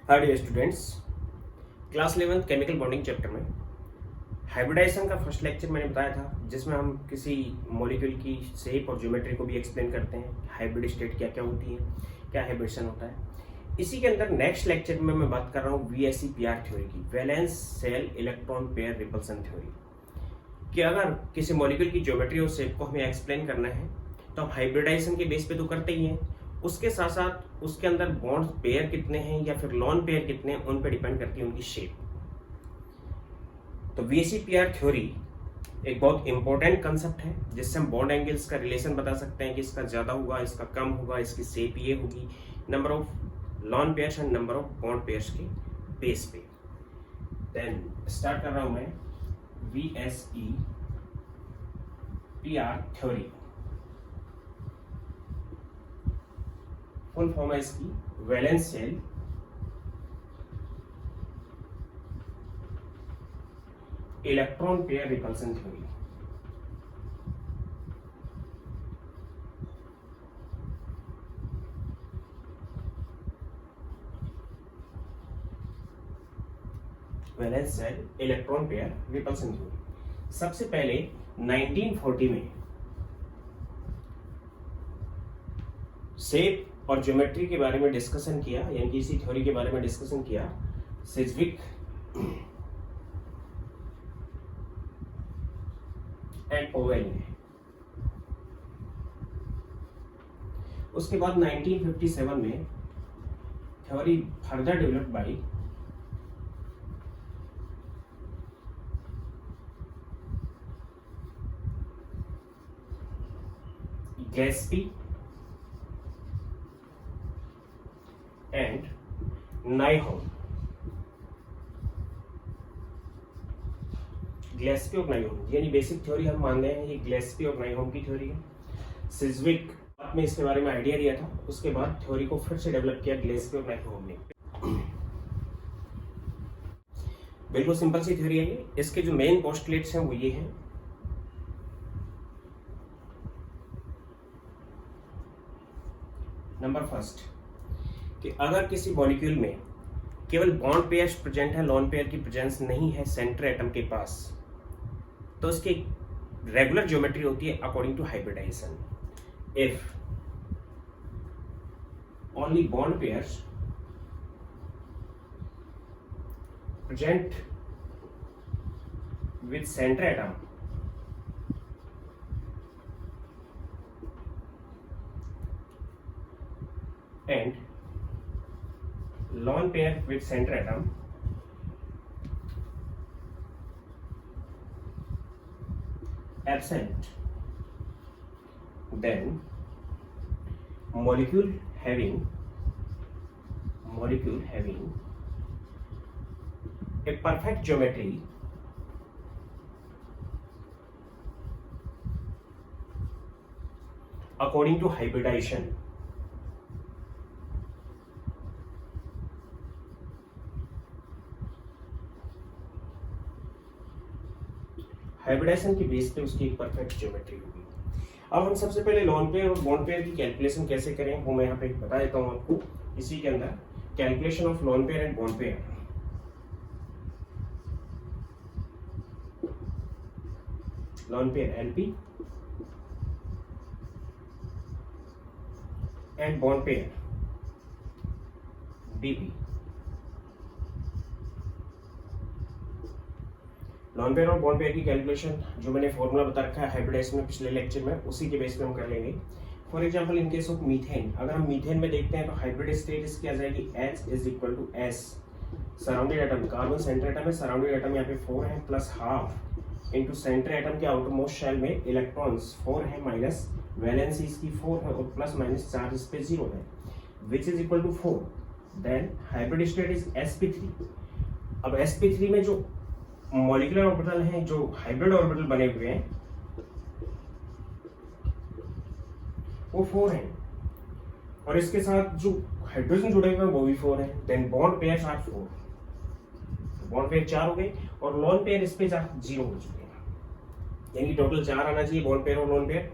हाय dear students, class 11 chemical bonding chapter में hybridisation का first lecture मैंने बताया था, जिसमें हम किसी मॉलिक्यूल की शेप और ज्योमेट्री को भी एक्सप्लेन करते हैं। हाइब्रिड स्टेट क्या क्या होती है, क्या हाइब्रिडेशन होता है। इसी के अंदर नेक्स्ट लेक्चर में मैं बात कर रहा हूँ VSEPR थ्योरी की, valence shell electron pair repulsion theory, कि अगर किसी मॉलिक्यूल की ज्योमेट्री और शेप को हमें एक्सप्लेन करना है तो हम हाइब्रिडाइजेशन के बेस पे तो करते ही हैं, उसके साथ साथ उसके अंदर बॉन्ड पेयर कितने हैं या फिर लॉन पेयर कितने हैं उन पे डिपेंड करती है उनकी शेप। तो VSEPR थ्योरी एक बहुत इंपॉर्टेंट कंसेप्ट है, जिससे हम बॉन्ड एंगल्स का रिलेशन बता सकते हैं कि इसका ज्यादा होगा, इसका कम होगा, इसकी शेप ये होगी, number of lawn pairs and number of bond pairs के बेस पे। देन स्टार्ट कर रहा हूं मैं VSEPR थ्योरी। फुल फॉर्म है इसकी valence shell electron pair repulsion theory. Valence shell electron pair repulsion theory सबसे पहले 1940 में शेप और ज्योमेट्री के बारे में डिस्कशन किया, यानी कि इसी थ्योरी के बारे में डिस्कशन किया सिज्विक एंड ओवेल ने। उसके बाद 1957 में theory further developed by Gillespie and नाइहोम। ग्लेस्पी और नाइहोम यानी बेसिक थ्योरी हम मान रहे हैं, ये ग्लेस्पी और नाइहोम की थ्योरी है। सिज्विक में इसके बारे में आइडिया दिया था, उसके बाद थ्योरी को फिर से डेवलप किया ग्लेस्पी और नाइहोम ने। बिल्कुल सिंपल सी थ्योरी है ये। इसके जो मेन पोस्टुलेट्स हैं वो ये हैं। नंबर फर्स्ट, कि अगर किसी मॉलिक्यूल में केवल बॉन्ड पेयर्स प्रेजेंट है, लॉन पेयर की प्रेजेंस नहीं है सेंटर एटम के पास, तो उसकी रेगुलर ज्योमेट्री होती है according to hybridisation. If only bond pairs present with centre atom and lone pair with center atom absent, then molecule having a perfect geometry according to hybridization. Hybridisation के base पे उसकी एक perfect geometry होगी। अब हम सबसे पहले lone pair और बॉन्ड पेयर की कैलकुलेशन कैसे करें वो मैं यहाँ पे बता देता हूँ आपको। इसी के अंदर calculation of lone pair and bond pair. Lone pair LP and bond pair BP। Lone pair और बॉन्ड पेयर की कैलकुलेशन जो मैंने फॉर्मूला बता रखा है हाइब्रिडाइजेशन में पिछले लेक्चर में, उसी के बेस पे हम कर लेंगे। For example in case of methane, अगर हम मीथेन में देखते हैं तो हाइब्रिड स्टेट इसकी आ जाएगी H is equal to S surrounded atom, carbon centre atom है, सराउंडेड एटम यहाँ पे 4 है, plus half into centre atom के आउटर मोस्ट शेल में इलेक्ट्रॉन्स 4 है, माइनस वैलेंसी इसकी 4 है और प्लस माइनस चार्ज इस पे 0 है, which is equal to 4। Then hybrid state is sp3। अब sp3 में जो मॉलिक्यूलर ऑर्बिटल हैं, जो हाइब्रिड ऑर्बिटल बने हुए हैं, वो 4 हैं और इसके साथ जो हाइड्रोजन जुड़े हुए हैं वो भी 4 है। Then bond pairs are 4, bond pair 4 हो गए और लॉन पेयर इस पे 0 हो चुके हैं, यानी टोटल 4 आना चाहिए बॉन्ड पेयर और लॉन पेयर।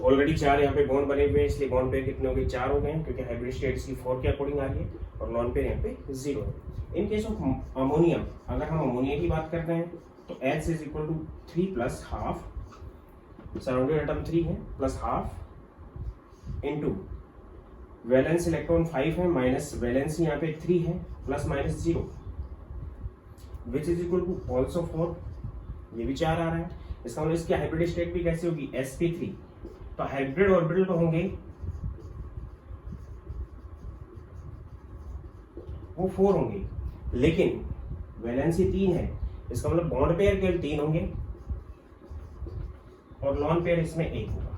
ऑलरेडी 4 यहाँ पे बॉन्ड बने हुए हैं, इसलिए बॉन्ड पेयर कितने हो गए, 4 हो गए हैं, क्योंकि हाइब्रिड स्टेट इसकी 4 के अकॉर्डिंग आ रही है और लॉन पेयर यहाँ पे 0 है। इन केस ऑफ अमोनिया, अगर हम अमोनिया की बात करते हैं तो H is equal to 3 plus half, surrounded atom 3 है, plus half into valence electron 5 है, माइनस वैलेंस यहाँ पे 3 है, plus minus 0 which is equal to also 4, ये भी 4 आ रहा है। इसका मतलब इसकी हाइब्रिड स्टेट भी कैसी होगी, sp3। तो हाइब्रिड ऑर्बिटल तो होंगे वो 4 होंगे, लेकिन वैलेंसी 3 है, इसका मतलब बॉन्ड पेयर केवल 3 होंगे और लॉन पेयर इसमें 1 होगा।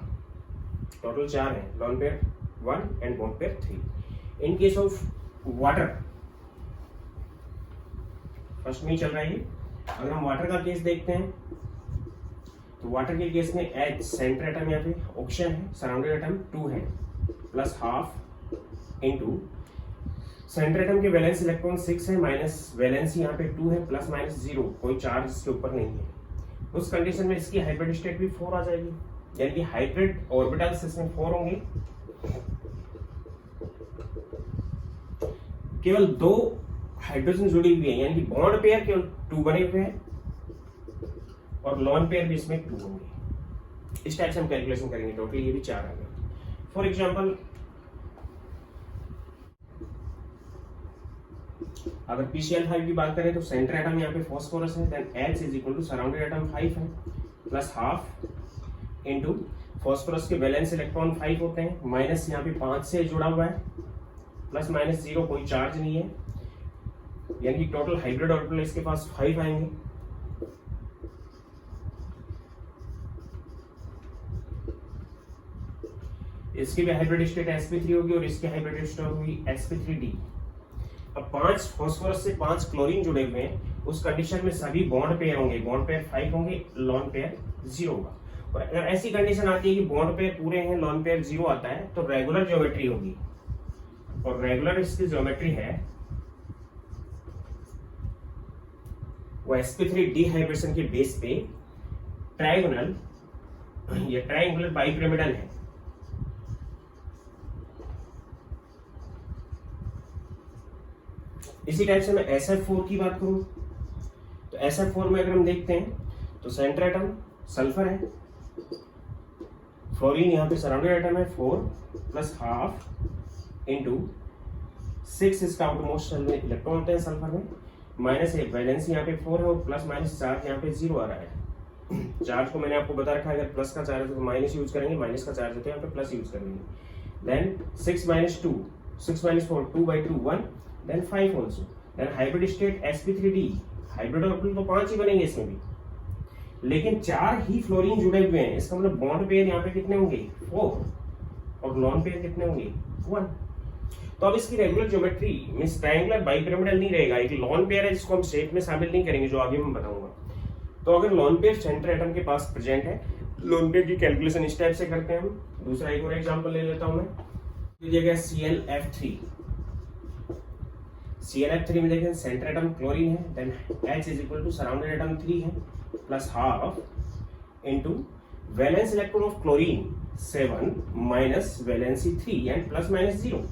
टोटल 4 है, lone pair 1 and bond pair 3। In case of water, first में चल रहा है ये। अगर हम वाटर का केस देखते हैं तो वाटर के केस में H सेंटर एटम यहाँ पे ऑक्सीजन है, सराउंडेड एटम 2 है, plus half into centre atom के वैलेंस इलेक्ट्रॉन 6 है, माइनस वैलेंस यहाँ पे 2 है, प्लस माइनस 0, कोई चार्ज इसके ऊपर नहीं है। उस कंडीशन में इसकी हाइब्रिड स्टेट भी 4 आ जाएगी, यानी कि हाइब्रिड ऑर्बिटल्स इसमें 4 होंगे। केवल 2 हाइड्रोजन जुड़ी हुई है, यानी कि बॉन्ड पेयर केवल 2 बने हुए हैं और लॉन पेयर भी इसमें 2 होंगे। इस टाइप से हम कैलकुलेशन करेंगे, टोटल ये भी 4 आ गए। फॉर एग्जांपल अगर PCl5 की बात करें तो सेंटर एटम यहाँ पे फॉस्फोरस है, then H is equal to surrounded atom 5 है, प्लस हाफ इंटू फॉस्फोरस के वैलेंस इलेक्ट्रॉन 5 होते हैं, माइनस यहाँ पे 5 से जुड़ा हुआ है, प्लस माइनस 0, कोई चार्ज नहीं है, यानी कि टोटल हाइब्रिड ऑर्बिटल इसके पास 5 आएंगे। इसकी भी हाइब्रिड स्टेट sp3 होगी और इसकी हाइब्रिड स्टेट होगी sp3d। अब 5 फास्फोरस से 5 क्लोरीन जुड़े हुए हैं, उस कंडीशन में सभी बॉन्ड पेयर होंगे, बॉन्ड पेयर 5 होंगे, लॉन पेयर 0 होगा। और अगर ऐसी कंडीशन आती है कि बॉन्ड पेयर पूरे हैं, लॉन पेयर 0 आता है, तो रेगुलर ज्योमेट्री होगी, और रेगुलर इसकी ज्योमेट्री है वो sp3d हाइब्रिडेशन के बेस पे ट्रायंगुलर या ट्रायंगुलर बाइपिरामिडल है। इसी टाइप से मैं SF4 की बात करूं तो SF4 में अगर हम देखते हैं तो सेंटर एटम सल्फर है, फ्लोरीन यहाँ पे सराउंडेड एटम है 4 प्लस हाफ इंटू 6 इसका आउटरमोस्ट इलेक्ट्रॉन होते हैं सल्फर में, माइनस 1 वैलेंसी यहाँ पे 4 है और प्लस माइनस चार्ज यहाँ पे 0 आ रहा है। चार्ज को मैंने आपको बता रखा है, अगर प्लस का चार्ज है तो माइनस यूज करेंगे, माइनस का चार्ज है तो यहाँ पे प्लस यूज करेंगे। Then 6 minus 2, 6 minus 4, 2/2 1, then 5 also. Then hybrid state sp3d, hybrid orbital तो 5 ही बनेंगे इसमें भी, लेकिन 4 ही फ्लोरीन जुड़े हुए हैं, इसका मतलब बॉन्ड पेयर यहाँ पे कितने होंगे 4 और लॉन पेयर कितने होंगे 1। तो अब इसकी regular geometry means triangular bipyramidal नहीं रहेगा, एक लॉन पेयर है जिसको हम शेप में शामिल नहीं करेंगे, जो आगे मैं बताऊंगा। तो अगर लॉन पेयर सेंटर एटम के पास प्रेजेंट है, लॉन पेयर की कैलकुलेशन इस टाइप से करते हैं हम। दूसरा एक और एग्जांपल ले लेता हूं मैं, लीजिएगा ClF3। ClF3 में देखें सेंटर एटम क्लोरीन है, then H is equal to surrounded atom 3 है, plus half into valence electron of chlorine 7 minus valency 3 and plus minus 0।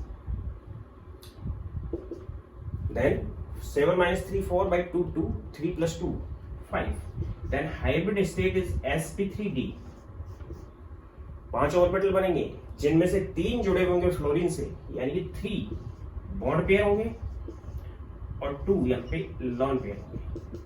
Then 7 minus 3, 4/2, 2, 3 plus 2, 5. Then hybrid state is sp3d। 5 orbital बनेंगे जिनमें से 3 जुड़े होंगे fluorine से, यानी कि 3 बॉन्ड पेयर होंगे और 2 यहाँ पे लॉन पेयर होंगे।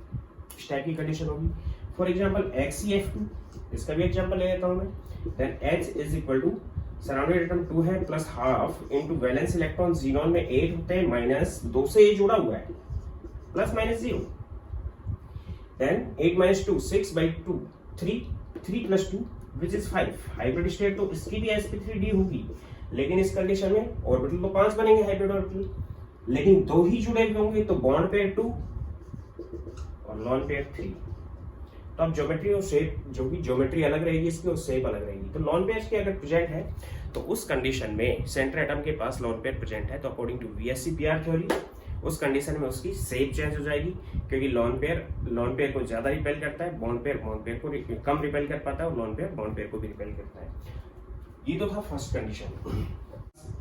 इस टाइप की कंडीशन होगी। फॉर एग्जाम्पल XeF2, इसका भी एग्जाम्पल ले लेता हूं मैं। Then H is equal to surrounded atom 2 है, plus half into valence electron xenon में 8 होते हैं, माइनस 2 से ये जुड़ा हुआ है, plus minus 0। Then 8 minus 2, 6/2, 3 plus 2 which is 5। Hybrid state तो इसकी भी sp3d होगी, लेकिन इस कंडीशन में ऑर्बिटल तो 5 बनेंगे हाइब्रिड ऑर्बिटल, लेकिन 2 ही जुड़े हुए होंगे, तो बॉन्ड पेयर 2 और लॉन पेयर 3। तो अब ज्योमेट्री और शेप, जो भी ज्योमेट्री अलग रहेगी इसकी और शेप अलग रहेगी। तो लॉन पेयर की अगर प्रेजेंट है तो उस कंडीशन में सेंटर एटम के पास लॉन पेयर प्रेजेंट है, तो अकॉर्डिंग टू VSEPR थ्योरी उस कंडीशन में उसकी शेप चेंज हो जाएगी, क्योंकि लॉन पेयर को ज्यादा रिपेल करता है, बॉन्ड पेयर को कम रिपेल कर पाता है, और लॉन पेयर बॉन्ड पेयर को भी रिपेल करता है। ये तो था first condition.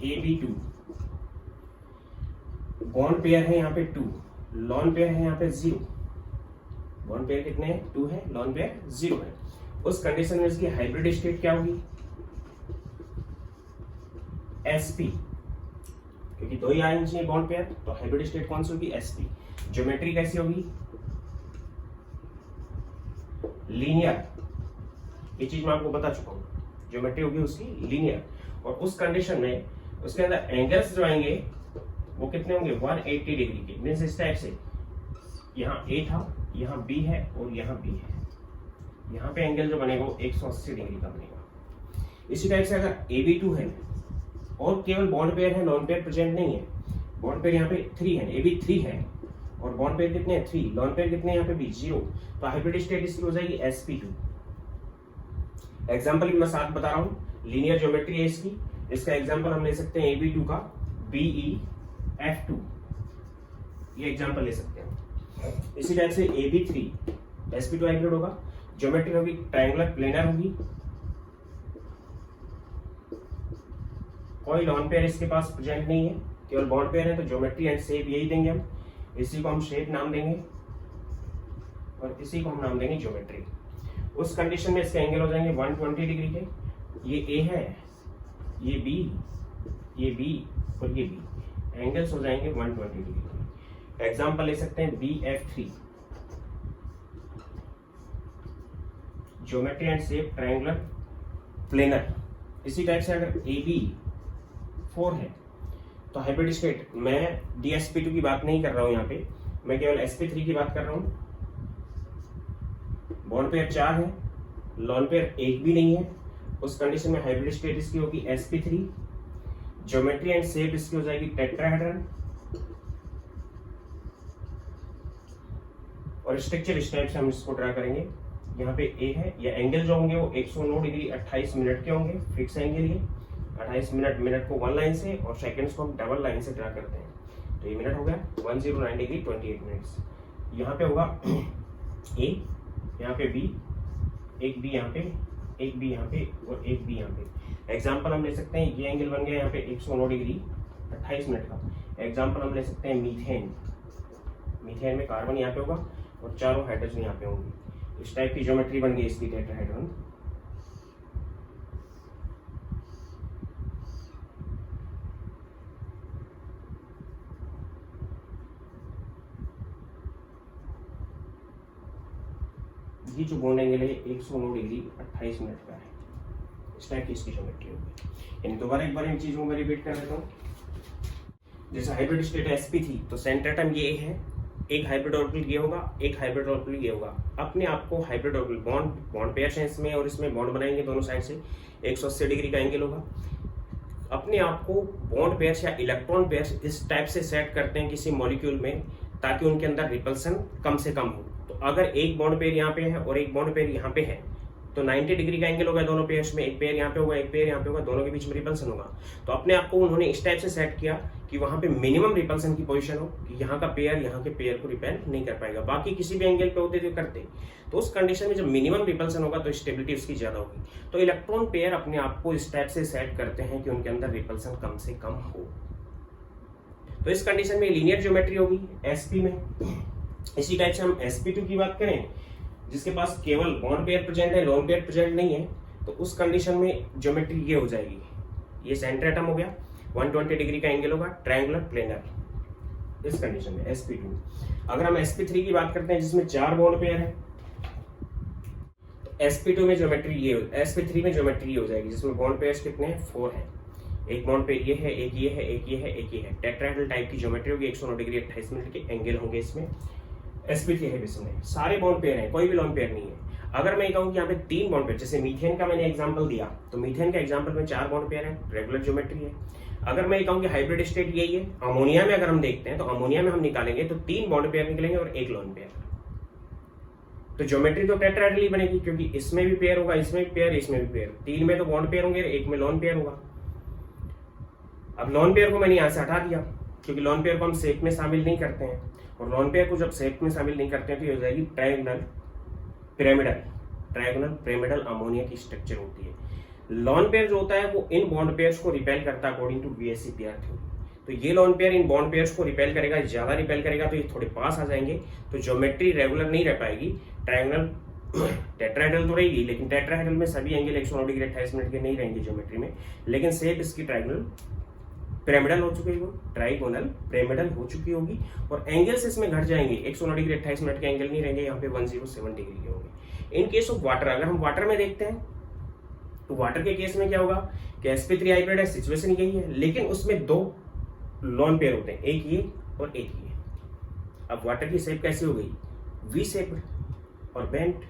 AB2 bond pair है यहाँ पे 2, लॉन पेयर है यहाँ पे 0। बॉन्ड पेयर कितने हैं? 2 है, लॉन पेयर 0 है। उस कंडीशन में इसकी हाइब्रिड स्टेट क्या होगी? sp, क्योंकि 2 ही आयन चाहिए बॉन्ड पेयर, तो हाइब्रिड स्टेट कौन सी होगी? sp। ज्योमेट्री कैसी होगी? लीनियर। ये चीज मैं आपको बता चुका हूं, ज्योमेट्री होगी उसकी लीनियर। और उस कंडीशन में उसके अंदर एंगल्स जो आएंगे वो कितने होंगे? 180 डिग्री के। मीन्स इस टाइप से यहाँ A था, यहाँ B है और यहाँ B है। यहाँ पे एंगल जो बनेगा वो 180 डिग्री का बनेगा। इसी टाइप से अगर AB2 है और केवल बॉन्ड पेयर है, लॉन पेयर प्रेजेंट नहीं है, बॉन्ड पेयर यहाँ पे 3 है, AB3 है और बॉन्ड पेयर कितने हैं? 3, लॉन पेयर कितने यहाँ पे भी 0, तो हाइब्रिड स्टेट इसकी हो जाएगी sp2। एग्जाम्पल मैं साथ बता रहा हूँ, लीनियर ज्योमेट्री है इसकी। इसका एग्जाम्पल हम ले सकते हैं AB2 का BeF2, ये एग्जाम्पल ले सकते हैं। इसी टाइप से AB3 sp2 हाइब्रिड होगा। ज्योमेट्री होगी ट्रायंगुलर प्लेनर होगी, कोई लॉन पेयर इसके पास प्रेजेंट नहीं है, केवल बॉन्ड पेयर है, तो ज्योमेट्री एंड शेप यही देंगे हम। इसी को हम शेप नाम देंगे और इसी को हम नाम देंगे ज्योमेट्री। उस कंडीशन में इसके एंगल हो जाएंगे 120 डिग्री के। ये A है, ये B, ये B और ये B, एंगल्स हो जाएंगे 120 डिग्री के। एग्जांपल ले सकते हैं BF3, geometry and shape triangular planar. इसी टाइप से अगर AB4 है तो हाइब्रिड स्टेट, मैं DSP2 की बात नहीं कर रहा हूं यहाँ पे, मैं केवल sp3 की बात कर रहा हूं। बॉन्ड पेयर 4 है, लॉन पेयर 1 भी नहीं है, उस कंडीशन में हाइब्रिड स्टेट इसकी होगी sp3। ज्योमेट्री एंड शेप इसकी हो जाएगी टेट्राहेड्रन और स्ट्रक्चर इस टाइप से हम इसको ड्रा करेंगे। यहाँ पे A है, या एंगल जो होंगे वो 109 डिग्री 28 मिनट के होंगे, फिक्स एंगल ये 28 मिनट को 1 लाइन से और सेकंड्स को हम डबल लाइन से ड्रा करते हैं। तो ये मिनट हो गया 109 डिग्री 28 मिनट्स। यहाँ पे होगा A, यहाँ पे B, एक B यहाँ पे, एक B यहाँ पे और एक B यहाँ पे। एग्जाम्पल हम ले सकते हैं, ये एंगल बन गया यहाँ पे 109 डिग्री 28 मिनट का। एग्जाम्पल हम ले सकते हैं मीथेन। मीथेन में कार्बन यहाँ पे होगा और चारों हाइड्रोजन यहाँ पे होंगे। इस टाइप की ज्योमेट्री बन गई इसकी टेट्राहेड्रन। ये जो बॉन्ड एंगल है 109 डिग्री 28 मिनट का है। इस टाइप की इसकी ज्योमेट्री होगी। इन दोबारा एक बार इन चीजों को मैं रिपीट कर देता हूँ। जैसे हाइब्रिड स्टेट sp थी तो सेंटर एटम ये है, एक हाइब्रिड ऑर्बिटल ये होगा, एक हाइब्रिड ऑर्बिटल ये होगा। अपने आप को हाइब्रिड ऑर्बिटल बॉन्ड पेयर से इसमें और इसमें बॉन्ड बनाएंगे दोनों साइड से, 180 डिग्री का एंगल होगा। अपने आप को बॉन्ड पेयर या इलेक्ट्रॉन पेयर इस टाइप से सेट करते हैं किसी मॉलिक्यूल में ताकि उनके अंदर रिपल्सन कम से कम हो। तो अगर एक बॉन्ड पेयर यहाँ पे है और एक बॉन्ड पेयर यहाँ पे है तो 90 डिग्री का एंगल होगा दोनों पेयर्स में। एक पेयर यहाँ पे होगा, एक पेयर यहाँ पे होगा, दोनों के बीच में रिपल्सन होगा। तो अपने आप को उन्होंने इस टाइप से सेट किया कि वहां पे मिनिमम रिपल्सन की पोजीशन हो कि यहाँ का पेयर यहाँ के पेयर को रिपेल नहीं कर पाएगा। बाकी किसी भी एंगल पे होते तो करते, तो उस कंडीशन में जब मिनिमम रिपल्सन होगा तो स्टेबिलिटी उसकी ज्यादा होगी। तो इलेक्ट्रॉन पेयर अपने आप को इस टाइप से सेट करते हैं कि उनके अंदर रिपल्सन कम से कम हो। तो इस कंडीशन में लीनियर ज्योमेट्री होगी sp में। इसी टाइप से हम sp2 की बात करें जिसके पास केवल बॉन्ड पेयर प्रेजेंट है, लोन पेयर प्रेजेंट नहीं है, तो उस कंडीशन में ज्योमेट्री ये हो जाएगी। ये सेंटर एटम हो गया, 120 डिग्री का एंगल होगा, ट्रायंगुलर प्लेनर। इस कंडीशन में sp2। अगर हम sp3 की बात करते हैं जिसमें 4 बॉन्ड पेयर है तो sp2 में ज्योमेट्री ये, sp3 में ज्योमेट्री ये हो जाएगी जिसमें बॉन्ड पेयर्स कितने हैं? 4 हैं। एक बॉन्ड पेयर ये है, एक ये है, एक ये है, एक ये है। टेट्राहेड्रल टाइप की ज्योमेट्री होगी, 109 डिग्री 28 मिनट के एंगल होंगे इसमें। sp3 है इसमें, सारे बॉन्ड पेयर हैं, कोई भी लोन पेयर नहीं है। अगर मैं कहूँ कि यहाँ पे 3 बॉन्ड पेयर, जैसे मीथेन का मैंने एग्जांपल दिया तो मीथेन का एग्जांपल में 4 बॉन्ड पेयर है, रेगुलर ज्योमेट्री है। अगर मैं कहूँ कि हाइब्रिड स्टेट यही है, अमोनिया में अगर हम देखते हैं तो अमोनिया में हम निकालेंगे तो 3 बॉन्ड पेयर निकलेंगे और 1 लोन पेयर। तो ज्योमेट्री तो टेट्राहेड्रल ही बनेगी क्योंकि इसमें भी पेयर होगा, इसमें भी पेयर, इसमें भी पेयर। 3 में तो बॉन्ड पेयर होंगे, 1 में लोन पेयर होगा। अब लोन पेयर को मैंने यहाँ से हटा दिया क्योंकि लोन पेयर को हम शेप में शामिल नहीं करते हैं, और लोन पेयर को जब शेप में शामिल नहीं करते हैं तो ये हो जाएगी triangular pyramidal. Triangular pyramidal ammonia की स्ट्रक्चर होती है। लॉन पेयर जो होता है वो इन बॉन्ड पेयर्स को रिपेल करता है according to VSEPR theory. तो ये लॉन पेयर इन बॉन्ड पेयर्स को रिपेल करेगा, ज्यादा रिपेल करेगा तो ये थोड़े पास आ जाएंगे, तो ज्योमेट्री रेगुलर नहीं रह पाएगी। ट्रायंगल टेट्राहेड्रल तो रहेगी, लेकिन टेट्राहेड्रल में सभी एंगल 109 डिग्री 28 मिनट के नहीं रहेंगे ज्योमेट्री में, लेकिन शेप इसकी ट्रायंगल पिरामिडल हो चुकी होगी, ट्राइगोनल पिरामिडल हो चुकी होगी, और एंगल्स इसमें घट जाएंगे। 109 डिग्री 28 मिनट के एंगल नहीं रहेंगे, यहाँ पे 107 डिग्री के होंगे। इन केस ऑफ वाटर, अगर हम वाटर में देखते हैं तो वाटर के केस में क्या होगा कि sp3 हाइब्रिड है, सिचुएशन यही है, लेकिन उसमें दो लॉन पेयर होते हैं, एक ये और एक ये। अब वाटर की शेप कैसी हो गई, वी शेप्ड और बेंट।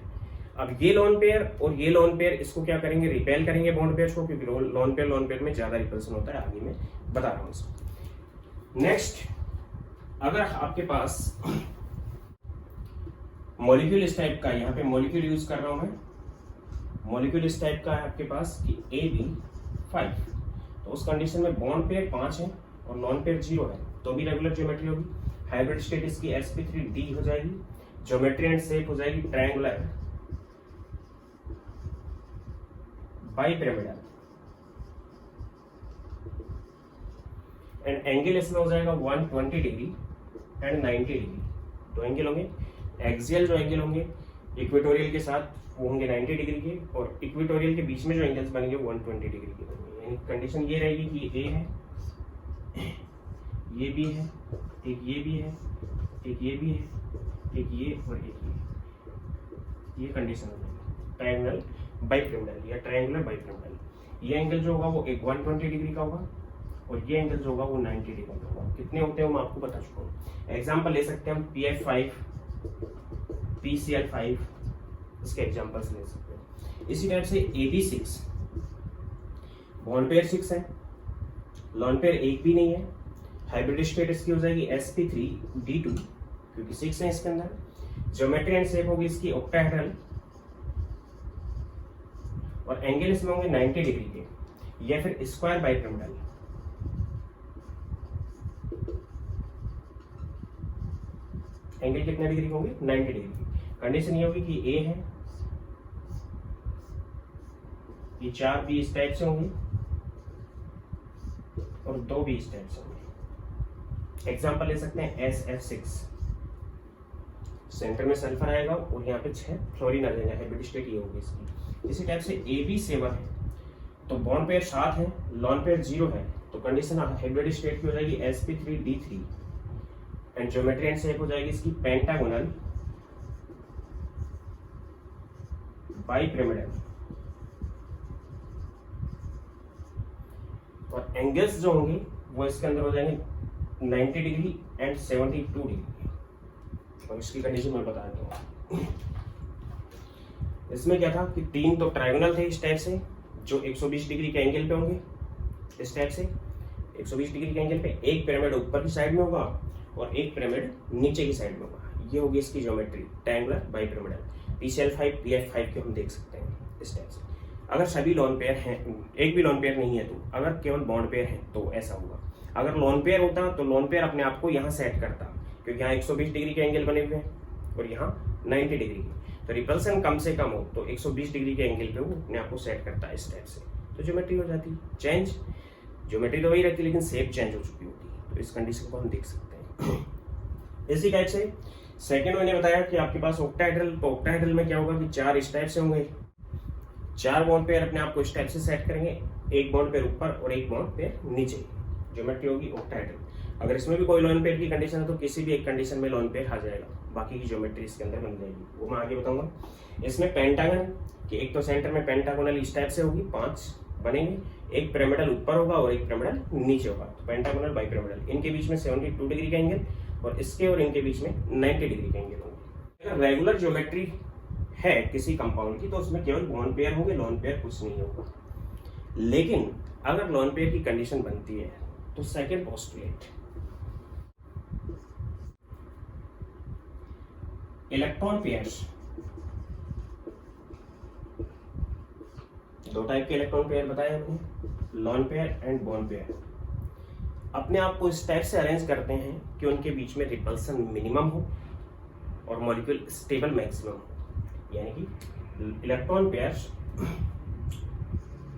अब ये लॉन पेयर और ये लॉन पेयर इसको क्या करेंगे, रिपेल करेंगे बॉन्ड पेयर को, क्योंकि लॉन पेयर में ज्यादा रिपल्सन होता है, आगे मैं बता रहा हूं इसको। नेक्स्ट, अगर आपके पास मॉलिक्यूल इस टाइप का, यहाँ पे मॉलिक्यूल यूज कर रहा हूं मैं, मॉलिक्यूल इस टाइप का है आपके पास कि AB5, तो उस कंडीशन में बॉन्ड पेयर 5 है और लॉन पेयर 0 है, तो भी रेगुलर ज्योमेट्री होगी। हाइब्रिड स्टेट इसकी sp3d हो जाएगी, ज्योमेट्री एंड शेप हो जाएगी ट्रायंगुलर बाइपिरामिडल, एंड एंगल इसमें हो जाएगा 120 डिग्री एंड 90 डिग्री। दो एंगल होंगे, एक्सियल जो एंगल होंगे इक्वेटोरियल के साथ वो होंगे 90 डिग्री के, और इक्वेटोरियल के बीच में जो एंगल्स बनेंगे 120 डिग्री के बनेंगे। यानी कंडीशन ये रहेगी कि ए है, ये भी है, एक ये भी है, एक ये भी है, एक ये और एक ये कंडीशन हो जाएगी ट्रायंगल बाइपिरामिडल या ट्रायंगुलर बाइपिरामिडल। ये एंगल जो होगा वो एक 120 डिग्री का होगा और ये एंगल जो होगा वो 90 डिग्री का होगा। कितने होते हैं मैं आपको बता चुका हूँ। एग्जाम्पल ले सकते हैं हम PF5, PCL5, इसके एग्जाम्पल्स ले सकते हैं। इसी टाइप से AB6, बॉन्ड पेयर 6 है, लॉन पेयर एक भी नहीं है, हाइब्रिड स्टेट इसकी हो जाएगी sp3d2 क्योंकि 6 है इसके अंदर, ज्योमेट्री एंड शेप होगी इसकी ऑक्टाहेड्रल, और एंगल इसमें होंगे 90 डिग्री के, या फिर स्क्वायर बाइपिरामिडल। एंगल कितने डिग्री के होंगे, 90 डिग्री की। कंडीशन ये होगी कि ए है, ये 4 भी इस टाइप से होंगे और 2 भी इस टाइप से होंगे। एग्जांपल ले सकते हैं SF6, सेंटर में सल्फर आएगा और यहाँ पे 6 फ्लोरीन आ जाएगा, हाइब्रिड स्टेट ये होगी इसकी। इसी टाइप से AB7 है, तो बॉन्ड पेयर 7 है, लॉन पेयर 0 है, तो कंडीशन हाइब्रिड स्टेट की हो जाएगी sp3d3, and geometry and shape हो जाएगी इसकी पेंटागोनल बाइपिरामिडल, और एंगल्स जो होंगे वो इसके अंदर हो जाएंगे 90 डिग्री एंड 72 डिग्री। और इसकी कंडीशन मैं बता देता हूँ। इसमें क्या था कि 3 तो ट्रायंगल थे इस टाइप से जो 120 डिग्री के एंगल पे होंगे, इस टाइप से 120 डिग्री के एंगल पे एक पिरामिड ऊपर की साइड में होगा और एक पिरामिड नीचे की साइड में होगा। ये होगी इसकी geometry triangular bipyramidal. PCL5, PF5 के हम देख सकते हैं इस टाइप से। अगर सभी लॉन पेयर हैं, एक भी लॉन पेयर नहीं है, तो अगर केवल बॉन्ड पेयर है तो ऐसा होगा। अगर लॉन पेयर होता तो लॉन पेयर अपने आप को यहाँ सेट करता, क्योंकि यहाँ 120 डिग्री के एंगल बने हुए हैं और यहाँ 90 डिग्री के, तो रिपल्सन कम से कम हो तो 120 डिग्री के एंगल पे वो अपने आप को सेट करता है इस टाइप से, तो ज्योमेट्री हो जाती है चेंज। ज्योमेट्री तो वही रहती है लेकिन शेप चेंज हो चुकी होती है, तो इस कंडीशन को हम देख सकते हैं। इसी टाइप से सेकेंड मैंने बताया कि आपके पास ऑक्टाहेड्रल, तो ऑक्टाहेड्रल में क्या होगा कि 4 इस टाइप से होंगे, 4 बॉन्ड पेयर अपने आप को इस टाइप से सेट करेंगे, एक बॉन्ड पेयर ऊपर और एक बॉन्ड पेयर नीचे, ज्योमेट्री होगी ऑक्टाहेड्रल। अगर इसमें भी कोई लॉन पेयर की कंडीशन है तो किसी भी एक कंडीशन में लॉन पेयर आ जाएगा, बाकी की ज्योमेट्री इसके अंदर बन जाएगी, वो मैं आगे बताऊंगा। इसमें पेंटागन कि एक तो सेंटर में पेंटागोनल इस टाइप से होगी, 5 बनेंगे, एक पिरामिडल ऊपर होगा और एक पिरामिडल नीचे होगा, तो पेंटागोनल बाइपिरामिडल। इनके बीच में 72 डिग्री का एंगल और इसके और इनके बीच में 90 डिग्री का एंगल होंगे। अगर रेगुलर ज्योमेट्री है किसी कंपाउंड की तो उसमें केवल बॉन्ड पेयर होंगे, लॉन पेयर कुछ नहीं होगा। लेकिन अगर लॉन पेयर की कंडीशन बनती है तो second postulate, electron pairs, 2 type के इलेक्ट्रॉन पेयर बताए हमने, lone pair and bond pair, अपने आप को इस टाइप से अरेंज करते हैं कि उनके बीच में रिपल्सन मिनिमम हो और मॉलिक्यूल स्टेबल मैक्सिमम हो। यानी कि electron pairs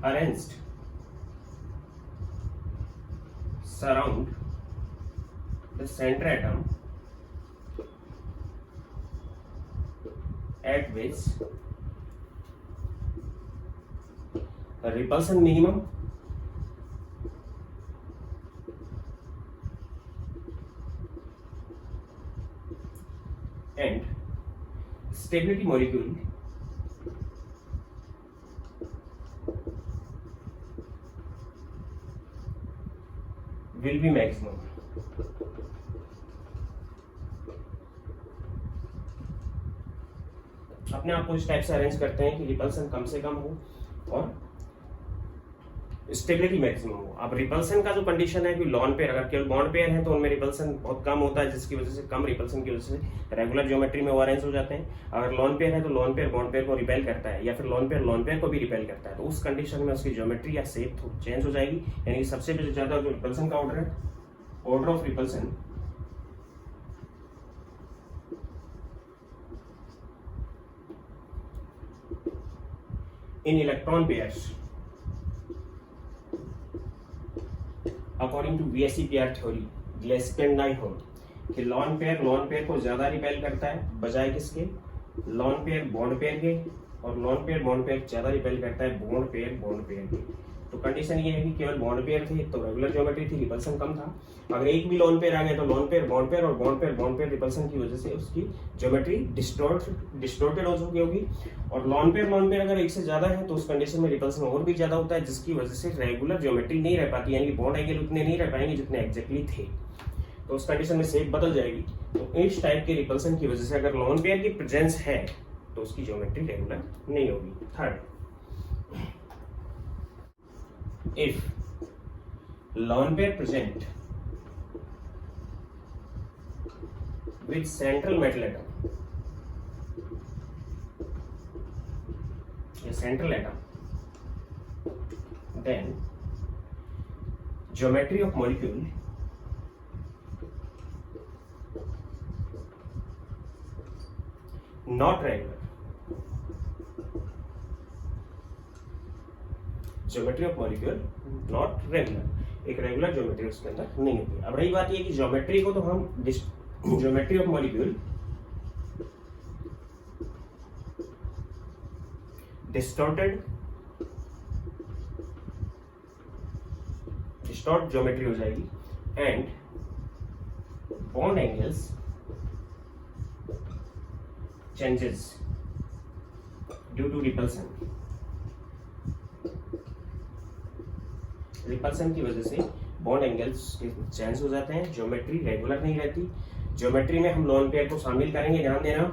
arranged surround the center atom at which repulsion minimum and stability molecule will be maximum. अपने आप को इस टाइप से अरेंज करते हैं कि रिपल्सन कम से कम हो और स्टेबिलिटी मैक्सिमम हो। अब रिपल्सन का जो कंडीशन है कि लॉन पेयर, अगर केवल बॉन्ड पेयर है तो उनमें रिपल्सन बहुत कम होता है, जिसकी वजह से कम रिपल्सन की वजह से रेगुलर ज्योमेट्री में वो अरेंज हो जाते हैं। अगर लॉन पेयर है तो लॉन पेयर बॉन्ड पेयर को रिपेल करता है, या फिर लॉन पेयर को भी रिपेल करता है, तो उस कंडीशन में उसकी ज्योमेट्री या शेप चेंज हो जाएगी। यानी कि सबसे ज्यादा जो रिपल्सन का ऑर्डर है, order of repulsion in electron pairs according to VSEPR theory, Gillespie and Nyholm, कि लॉन पेयर को ज्यादा रिपेल करता है बजाय किसके, लॉन पेयर बॉन्ड पेयर के, और लॉन पेयर बॉन्ड पेयर ज्यादा रिपेल करता है बॉन्ड पेयर के। तो कंडीशन ये है कि केवल बॉन्ड पेयर थे तो रेगुलर ज्योमेट्री थी, रिपल्सन कम था। अगर एक भी लॉन पेयर आ गया तो लॉन पेयर बॉन्ड पेयर, और बॉन्ड पेयर रिपल्सन की वजह से उसकी ज्योमेट्री डिस्टोर्टेड हो चुकी होगी। और लॉन पेयर अगर एक से ज्यादा है तो उस कंडीशन में रिपल्सन और भी ज्यादा होता है, जिसकी वजह से रेगुलर ज्योमेट्री नहीं रह पाती, यानी कि बॉन्ड एंगल उतने नहीं रह पाएंगे जितने एग्जैक्टली थे, तो उस कंडीशन में शेप बदल जाएगी। तो इस टाइप के रिपल्सन की वजह से अगर लॉन पेयर की प्रेजेंस है तो उसकी ज्योमेट्री रेगुलर नहीं होगी। Third, if lone pair present with central metal atom, a central atom, then geometry of molecule not regular, geometry of molecule not regular, एक रेगुलर ज्योमेट्री उसके अंदर नहीं होती। अब रही बात ये कि ज्योमेट्री को तो हम geometry of molecule distort geometry हो जाएगी, and bond angles changes due to repulsion की वजह से बॉन्ड एंगल्स चेंज हो जाते हैं, ज्योमेट्री रेगुलर नहीं रहती। ज्योमेट्री में हम लॉन पेयर को शामिल करेंगे, ध्यान देना,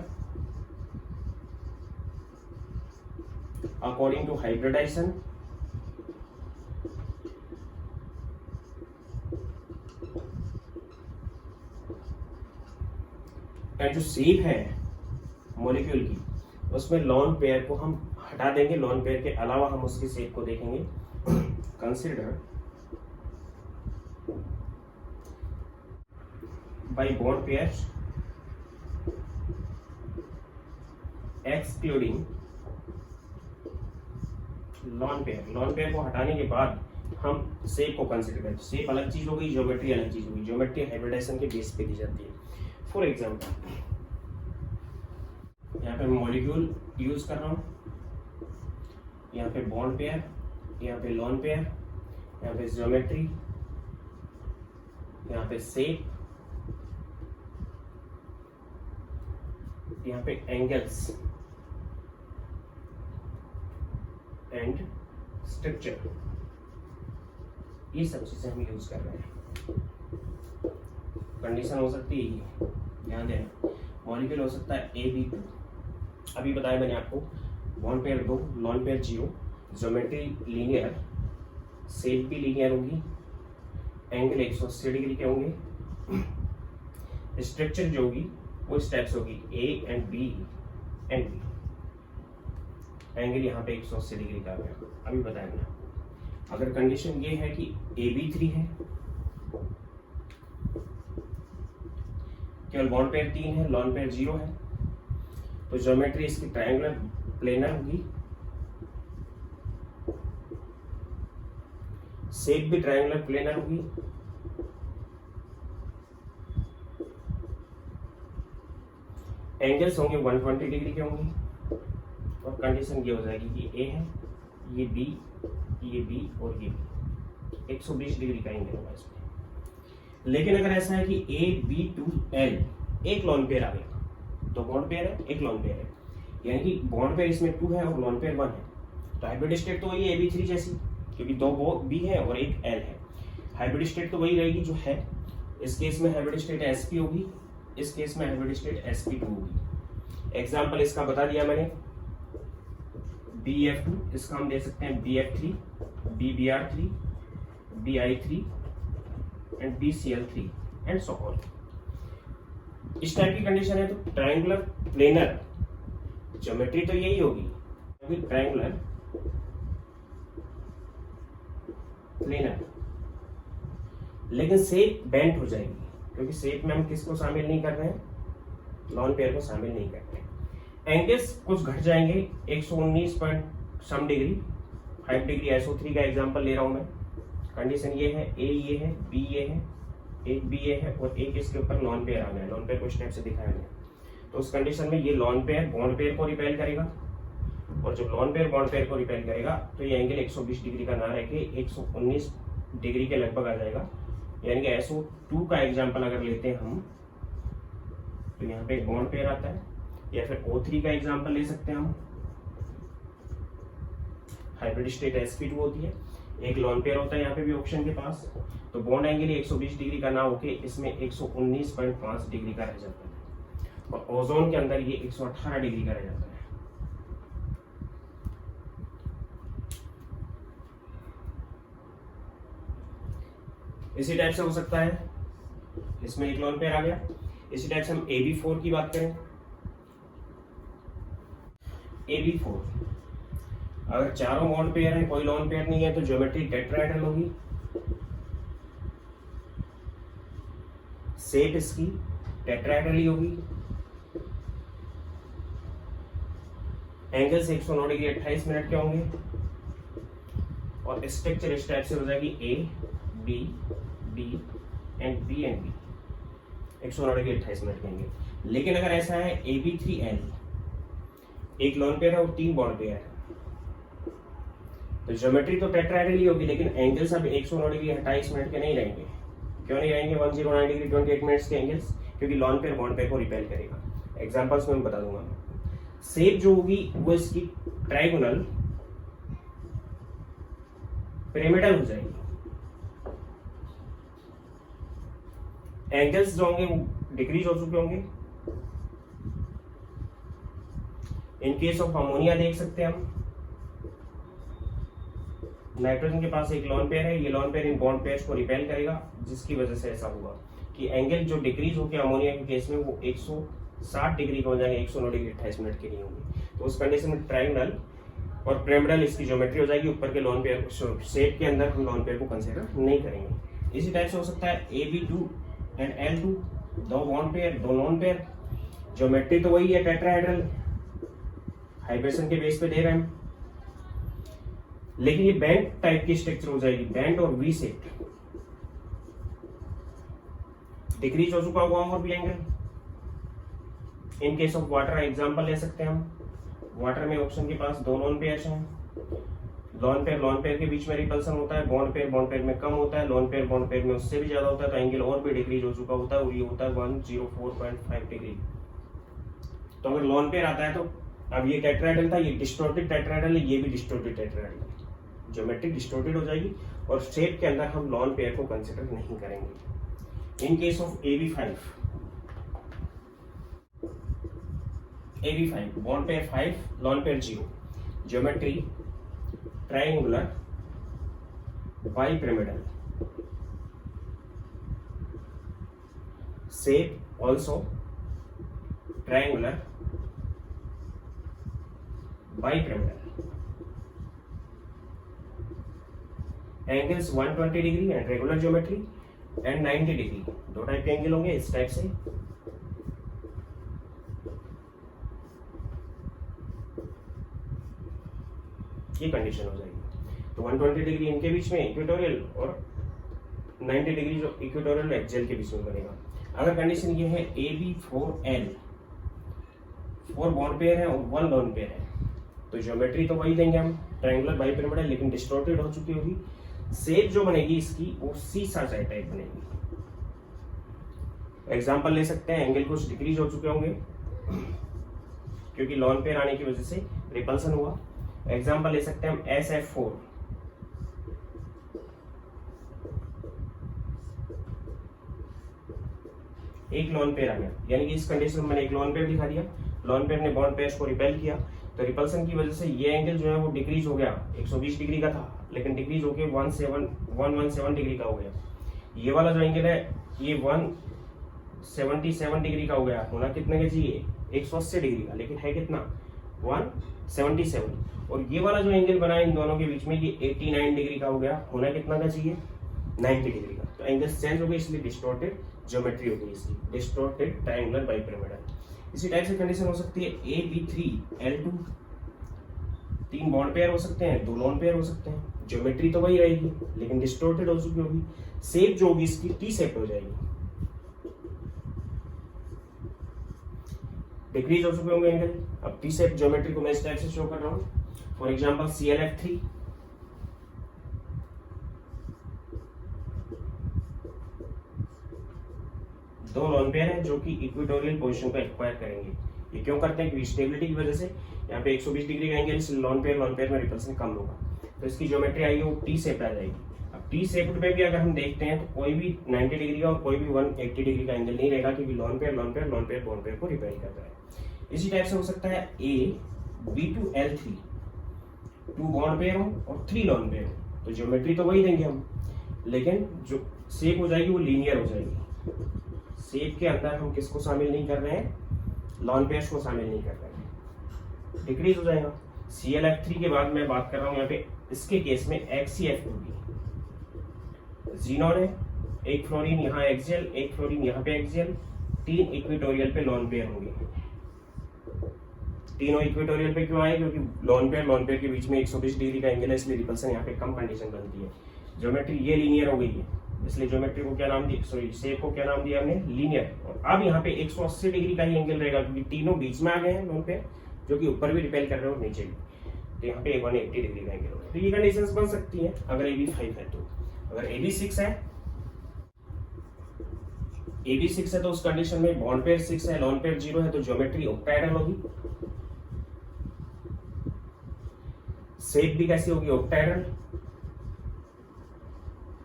अकॉर्डिंग टू हाइब्रिडाइजेशन एंड जो शेप है मॉलिक्यूल की उसमें लॉन पेयर को हम हटा देंगे, लॉन पेयर के अलावा हम उसकी शेप को देखेंगे। Consider by bond pairs excluding lone pair को हटाने के बाद हम शेप को कंसिडर करें। शेप अलग चीज हो गई, ज्योमेट्री अलग चीज हो गई। ज्योमेट्री हाइब्रिडाइजेशन के बेस पे दी जाती है। फॉर एग्जांपल यहाँ पे मॉलिक्यूल यूज कर रहा हूँ, यहाँ पे बॉन्ड पेयर, यहाँ पे लॉन पेयर, यहाँ पे ज्योमेट्री, यहाँ पे शेप, यहाँ पे एंगल्स एंड स्ट्रक्चर, ये सब चीजें हम यूज कर रहे हैं। कंडीशन हो सकती है, ध्यान देना, मॉलिक्यूल हो सकता है AB2, अभी बताया मैंने आपको, bond pair 2, lone pair 0, geometry linear, shape भी लीनियर होगी, एंगल 180 डिग्री के होंगे, स्ट्रक्चर जो होगी वो इस टाइप से होगी A and B and B, angle यहाँ पे 180 डिग्री का है। अभी बताया ना, अगर कंडीशन ये है कि AB3 है, केवल बॉन्ड पेयर 3 है, लॉन पेयर 0 है, तो ज्योमेट्री इसकी ट्रायंगुलर प्लेनर होगी, शेप भी ट्रायंगुलर प्लेनर होगी, एंगल्स होंगे 120 डिग्री के होंगे, और कंडीशन ये हो जाएगी कि ए है, ये बी और ये बी, 120 डिग्री का एंगल होगा इसमें। लेकिन अगर ऐसा है कि ए बी टू एल, एक लॉन पेयर आ गया, तो बॉन्ड पेयर है, एक लॉन पेयर है, यानी कि बॉन्ड पेयर इसमें 2 है और लॉन पेयर 1 है, तो हाइब्रिड स्टेट तो वही है AB3 जैसी, क्योंकि 2 बी है और एक एल है। हाइब्रिड स्टेट तो वही रहेगी जो है, इस केस में हाइब्रिड स्टेट sp होगी, इस केस में हाइब्रिड स्टेट sp2 होगी। एग्जाम्पल इसका बता दिया मैंने, BF2, इसका हम दे सकते हैं BF3, BBR3, BI3 and BCL3 and so on. इस टाइप की कंडीशन है तो ट्रायंगुलर प्लेनर ज्योमेट्री तो यही होगी, क्योंकि ट्रायंगुलर प्लेनर, लेकिन शेप बेंट हो जाएगी, क्योंकि शेप में हम किसको शामिल नहीं कर रहे हैं, लॉन पेयर को शामिल नहीं कर रहे हैं। एंगल्स कुछ घट जाएंगे, 119 point some degree, 5 degree SO3 का एग्जांपल ले रहा हूं मैं। कंडीशन ये है, ए ये है, बी ये है, एक बी ये है और एक इसके ऊपर लॉन पेयर आ गया, लॉन पेयर को इस टाइप से दिखाया गया। तो उस कंडीशन में ये लॉन पेयर बॉन्ड पेयर को रिपेल करेगा, और जब लॉन पेयर बॉन्ड पेयर को रिपेल करेगा तो ये एंगल 120 डिग्री का ना रह के 119 डिग्री के लगभग आ जाएगा। यानी कि SO2 का एग्जांपल अगर लेते हैं हम, तो यहाँ पे एक बॉन्ड पेयर आता है, या फिर O3 का एग्जांपल ले सकते हैं हम, हाइब्रिड स्टेट sp2 होती है, एक लॉन पेयर होता है यहाँ पे भी ऑप्शन के पास, तो बॉन्ड एंगल 120 डिग्री का ना होके इसमें 119.5 डिग्री का रह जाता है, और ओजोन के अंदर ये 118 डिग्री का रह जाता है। इसी टाइप से हो सकता है, इसमें एक लॉन पेयर आ गया। इसी टाइप से हम AB4 की बात करें, AB4 अगर चारों बॉन्ड पेयर है, कोई लॉन पेयर नहीं है, तो ज्योमेट्री टेट्राहेड्रल होगी, शेप इसकी टेट्राहेड्रल ही होगी, एंगल्स 109 डिग्री 28 मिनट के होंगे, और स्ट्रक्चर इस टाइप से हो जाएगी A B B and B 109 degree 28 minute के होंगे। लेकिन अगर ऐसा है AB3L, एक लॉन पेयर है और 3 बॉन्ड पेयर है, तो ज्योमेट्री तो टेट्राहेड्रल ही होगी, लेकिन एंगल्स अब 109 डिग्री 28 मिनट के नहीं रहेंगे। क्यों नहीं रहेंगे 109 डिग्री 28 मिनट्स के एंगल्स? क्योंकि लॉन पेयर बॉन्ड पेयर को रिपेल करेगा। एग्जांपल्स में मैं बता दूंगा। शेप जो होगी वो इसकी ट्रायंगुलर पिरामिडल हो जाएगी, एंगल्स जो होंगे वो डिक्रीज हो चुके होंगे। इन केस ऑफ अमोनिया देख सकते हैं हम, नाइट्रोजन के पास एक लॉन पेयर है, ये लॉन पेयर इन बॉन्ड पेयर्स को रिपेल करेगा, जिसकी वजह से ऐसा हुआ कि एंगल जो डिक्रीज होकर अमोनिया के केस में वो 160 डिग्री का हो जाएगा, 109 डिग्री 28 मिनट की नहीं होगी। तो उस कंडीशन में ट्रायंगुलर और पिरामिडल इसकी ज्योमेट्री हो जाएगी। ऊपर के लॉन पेयर शेप के अंदर हम लॉन पेयर को कंसीडर नहीं करेंगे। इसी टाइप से हो सकता है AB2 and L2, 2 bond pair 2 lone pair, geometry तो वही है टेट्राहेड्रल, हाइब्रिडेशन के बेस पे दे रहे हैं, लेकिन ये बैंड टाइप की स्ट्रक्चर हो जाएगी, बैंड और वी शेप, डिक्रीज हो चुका होगा और भी angle. In case of water example ले सकते हैं हम, वाटर में ऑप्शन के पास 2 लॉन पेयर्स हैं, लॉन पेयर के बीच में रिपल्सन होता है, बॉन्ड पेयर में कम होता है, लॉन पेयर बॉन्ड पेयर में उससे भी ज्यादा होता है, तो एंगल और भी डिक्रीज हो चुका होता है, और ये होता है 104.5 डिग्री। तो अगर लॉन पेयर आता है तो अब ये टेट्राहेड्रल था, ये डिस्टॉर्टेड टेट्राहेड्रल है, ये भी डिस्टॉर्टेड टेट्राहेड्रल है, ज्योमेट्री डिस्टॉर्टेड हो जाएगी, और शेप के अंदर हम लॉन पेयर को कंसीडर नहीं करेंगे। इन case of AB5 bond pair 5 lone pair 0, geometry triangular bipyramidal, shape also triangular bipyramidal, angles 120 degree and regular geometry and 90 degree, 2 type के एंगल होंगे इस टाइप से। ये कंडीशन हो जाएगी। तो 120 डिग्री इनके बीच में इक्वेटोरियल और 90 डिग्री जो इक्वेटोरियल एक्सियल के बीच में बनेगा। अगर कंडीशन ये है AB4L, 4 बॉन्ड पेयर है और 1 लोन पेयर है, तो ज्योमेट्री तो वही देंगे हम, ट्रायंगुलर बाइपिरामिडल, लेकिन डिस्टॉर्टेड हो चुकी होगी। शेप जो बनेगी इसकी वो सीसा टाइप बनेगी। एग्जाम्पल ले सकते हैं, एंगल कुछ डिक्रीज हो चुके होंगे क्योंकि लॉन पेयर आने की वजह से रिपल्सन हुआ। एग्जाम्पल ले सकते हैं हम SF4, एक लॉन पेयर आ गया, यानी कि इस कंडीशन में मैंने एक लॉन पेयर दिखा दिया, लॉन पेयर ने बॉन्ड पेयर्स को रिपेल किया, तो रिपल्सन की वजह से ये एंगल जो है वो डिक्रीज हो गया। 120 डिग्री का था लेकिन डिक्रीज होके 117 डिग्री का हो गया। ये वाला जो एंगल है ये 177 डिग्री का हो गया। होना कितने का चाहिए? 180 डिग्री का, लेकिन है कितना? 177। और ये वाला जो एंगल बना इन दोनों के बीच में ये 89 डिग्री का हो गया। होना कितना का चाहिए? 90 डिग्री का। तो एंगल्स चेंज हो गए, इसलिए डिस्टॉर्टेड ज्योमेट्री होगी इसकी, डिस्टॉर्टेड ट्रायंगुलर बाइपिरामिडल। इसी टाइप से कंडीशन हो सकती है AB3L2, 3 बॉन्ड पेयर हो सकते हैं, 2 लोन पेयर हो सकते हैं। ज्योमेट्री तो वही रहेगी लेकिन डिस्टॉर्टेड हो चुकी होगी। शेप जो होगी इसकी टी शेप हो जाएगी, डिक्रीज हो चुके होंगे एंगल। अब टी शेप ज्योमेट्री को मैं इस टाइप से शो कर रहा हूं। फॉर एग्जांपल CLF3, दो लोन पेयर है जो कि इक्वेटोरियल पोजीशन को एक्वायर करेंगे। ये क्यों करते हैं? क्योंकि स्टेबिलिटी की वजह से यहाँ पे 120 डिग्री का एंगल, इसलिए लोन पेयर में रिपल्सन कम होगा, तो इसकी ज्योमेट्री आएगी वो टी शेप आ जाएगी। अब टी शेप में भी अगर हम देखते हैं तो कोई भी 90 डिग्री का और कोई भी 180 डिग्री का एंगल नहीं रहेगा, क्योंकि लोन पेयर बॉन्ड पेयर को रिपेल करता है। इसी टाइप से हो सकता है AB2L3, 2 बॉन्ड पेयर हो और 3 लोन पेयर हो, तो ज्योमेट्री तो वही देंगे हम, लेकिन जो शेप हो जाएगी वो लीनियर हो जाएगी। शेप के अंदर हम किसको शामिल नहीं कर रहे हैं? लॉन पेयर्स को शामिल नहीं कर रहे हैं, डिक्रीज हो जाएगा। CLF3 के बाद मैं बात कर रहा हूं यहाँ पे इसके केस में XCF2 की। जीनोन है, एक फ्लोरीन यहाँ एक्सियल, एक फ्लोरीन यहाँ पे एक्सियल, 3 इक्वेटोरियल पे लॉन पेयर होंगे। तीनों इक्वेटोरियल पे क्यों आए? क्योंकि लॉन पेयर के बीच में 120 डिग्री का एंगल है, इसलिए रिपल्सन यहाँ पे कम कंडीशन बनती है। ज्योमेट्री ये लीनियर हो गई है, इसलिए ज्योमेट्री को क्या नाम दिया? सॉरी, शेप को क्या नाम दिया हमने? लीनियर। और अब यहाँ पे 180 डिग्री का ही एंगल रहेगा, क्योंकि तीनों बीच में आ गए हैं लोन पेयर, जो कि ऊपर भी रिपेल कर रहे हो नीचे भी, तो यहाँ पे 180 डिग्री का एंगल होगा। तो ये कंडीशंस बन सकती हैं अगर AB5 है तो। अगर AB6 है तो उस कंडीशन में बॉन्ड पेयर 6 है, लोन पेयर 0 है, तो ज्योमेट्री ऑक्टाहेड्रल होगी। शेप भी कैसी होगी? ऑक्टाहेड्रल।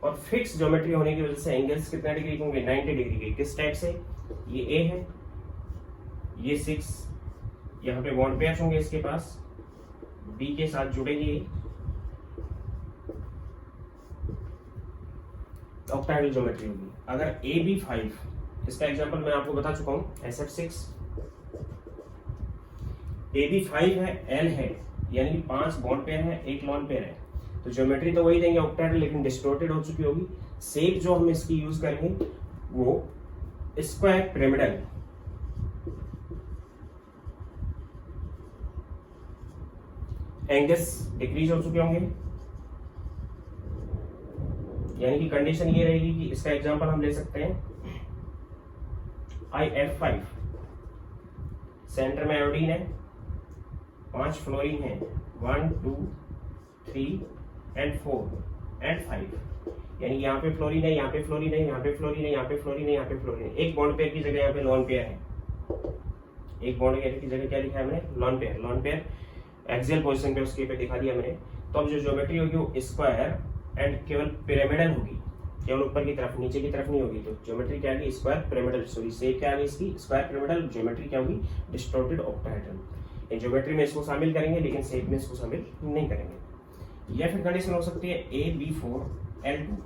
और फिक्स ज्योमेट्री होने की वजह से एंगल्स कितने डिग्री के होंगे? 90 डिग्री के। किस टाइप से? ये A है, ये 6, यहाँ पे बॉन्ड पेयर्स होंगे इसके पास, B के साथ जुड़ेगी, ऑक्टाहेड्रल ज्योमेट्री होगी। अगर AB5, इसका एग्जांपल मैं आपको बता चुका हूं, SF6, AB5 है, L है, यानी कि 5 बॉन्ड पेयर है, 1 लॉन पेयर है, तो ज्योमेट्री तो वही देंगे ऑक्टाहेड्रल, लेकिन डिस्टॉर्टेड हो चुकी होगी। शेप जो हम इसकी यूज करेंगे वो स्क्वायर पिरामिडल, एंगल्स डिक्रीज हो चुके होंगे, यानी कि कंडीशन ये रहेगी कि इसका एग्जांपल हम ले सकते हैं IF5, सेंटर में आयोडीन है, 5 फ्लोरीन है, 1 2 3 एंड 4 एंड 5, यानी यहाँ पे फ्लोरीन है, यहाँ पे फ्लोरीन है, यहाँ पे फ्लोरीन है, यहाँ पे फ्लोरीन है, यहाँ पे फ्लोरीन है। एक बॉन्ड पेयर की जगह यहाँ पे लॉन पेयर है, एक बॉन्ड पेयर की जगह क्या लिखा है मैंने? लॉन पेयर एक्सियल पोजीशन पे उसके पे दिखा दिया मैंने। तो अब जो ज्योमेट्री होगी वो स्क्वायर एंड केवल पिरामिडल होगी, केवल ऊपर की तरफ, नीचे की तरफ नहीं होगी। तो ज्योमेट्री क्या होगी? Square pyramidal. सॉरी, शेप क्या होगी इसकी? Square pyramidal. ज्योमेट्री क्या होगी? Distorted octahedral. इन ज्योमेट्री में इसको शामिल करेंगे, लेकिन शेप में इसको शामिल नहीं करेंगे। या फिर कंडीशन हो सकती है AB4L2,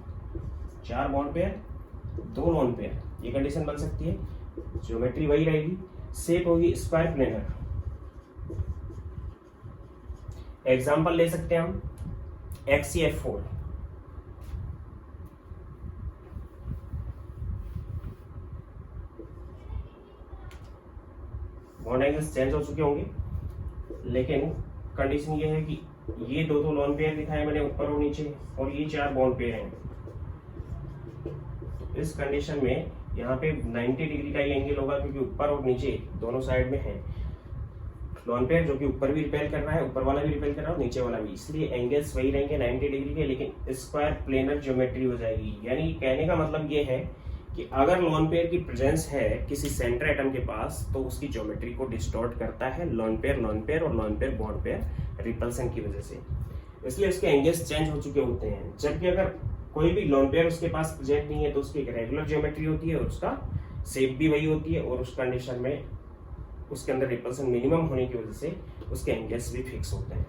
4 bond pair, 2 lone pair, ये कंडीशन बन सकती है। ज्योमेट्री वही रहेगी, शेप होगी स्क्वायर प्लेनर। एग्जाम्पल ले सकते हैं हम XCF4, बॉन्ड एंगल्स चेंज हो चुके होंगे, लेकिन कंडीशन ये है कि ये दो लोन पेयर दिखाए मैंने ऊपर और नीचे, और ये 4 बॉन्ड पेयर हैं। तो इस कंडीशन में यहाँ पे 90 डिग्री का ये एंगल होगा, क्योंकि ऊपर और नीचे दोनों साइड में है लोन पेयर, जो कि ऊपर भी रिपेल कर रहा है, ऊपर वाला भी रिपेल कर रहा है और नीचे वाला भी, इसलिए एंगल्स वही रहेंगे 90 डिग्री के, लेकिन स्क्वायर प्लेनर ज्योमेट्री हो जाएगी। यानी कहने का मतलब ये है कि अगर लोन पेयर की प्रेजेंस है किसी सेंटर एटम के पास, तो उसकी ज्योमेट्री को डिस्टॉर्ट करता है लोन पेयर और lone pair bond pair repulsion की वजह से, इसलिए उसके एंगल्स चेंज हो चुके होते हैं। जबकि अगर कोई भी लोन पेयर उसके पास प्रेजेंट नहीं है, तो उसकी एक रेगुलर ज्योमेट्री होती है और उसका शेप भी वही होती है, और उस कंडीशन में उसके अंदर रिपल्सन मिनिमम होने की वजह से उसके एंगल्स भी फिक्स होते हैं।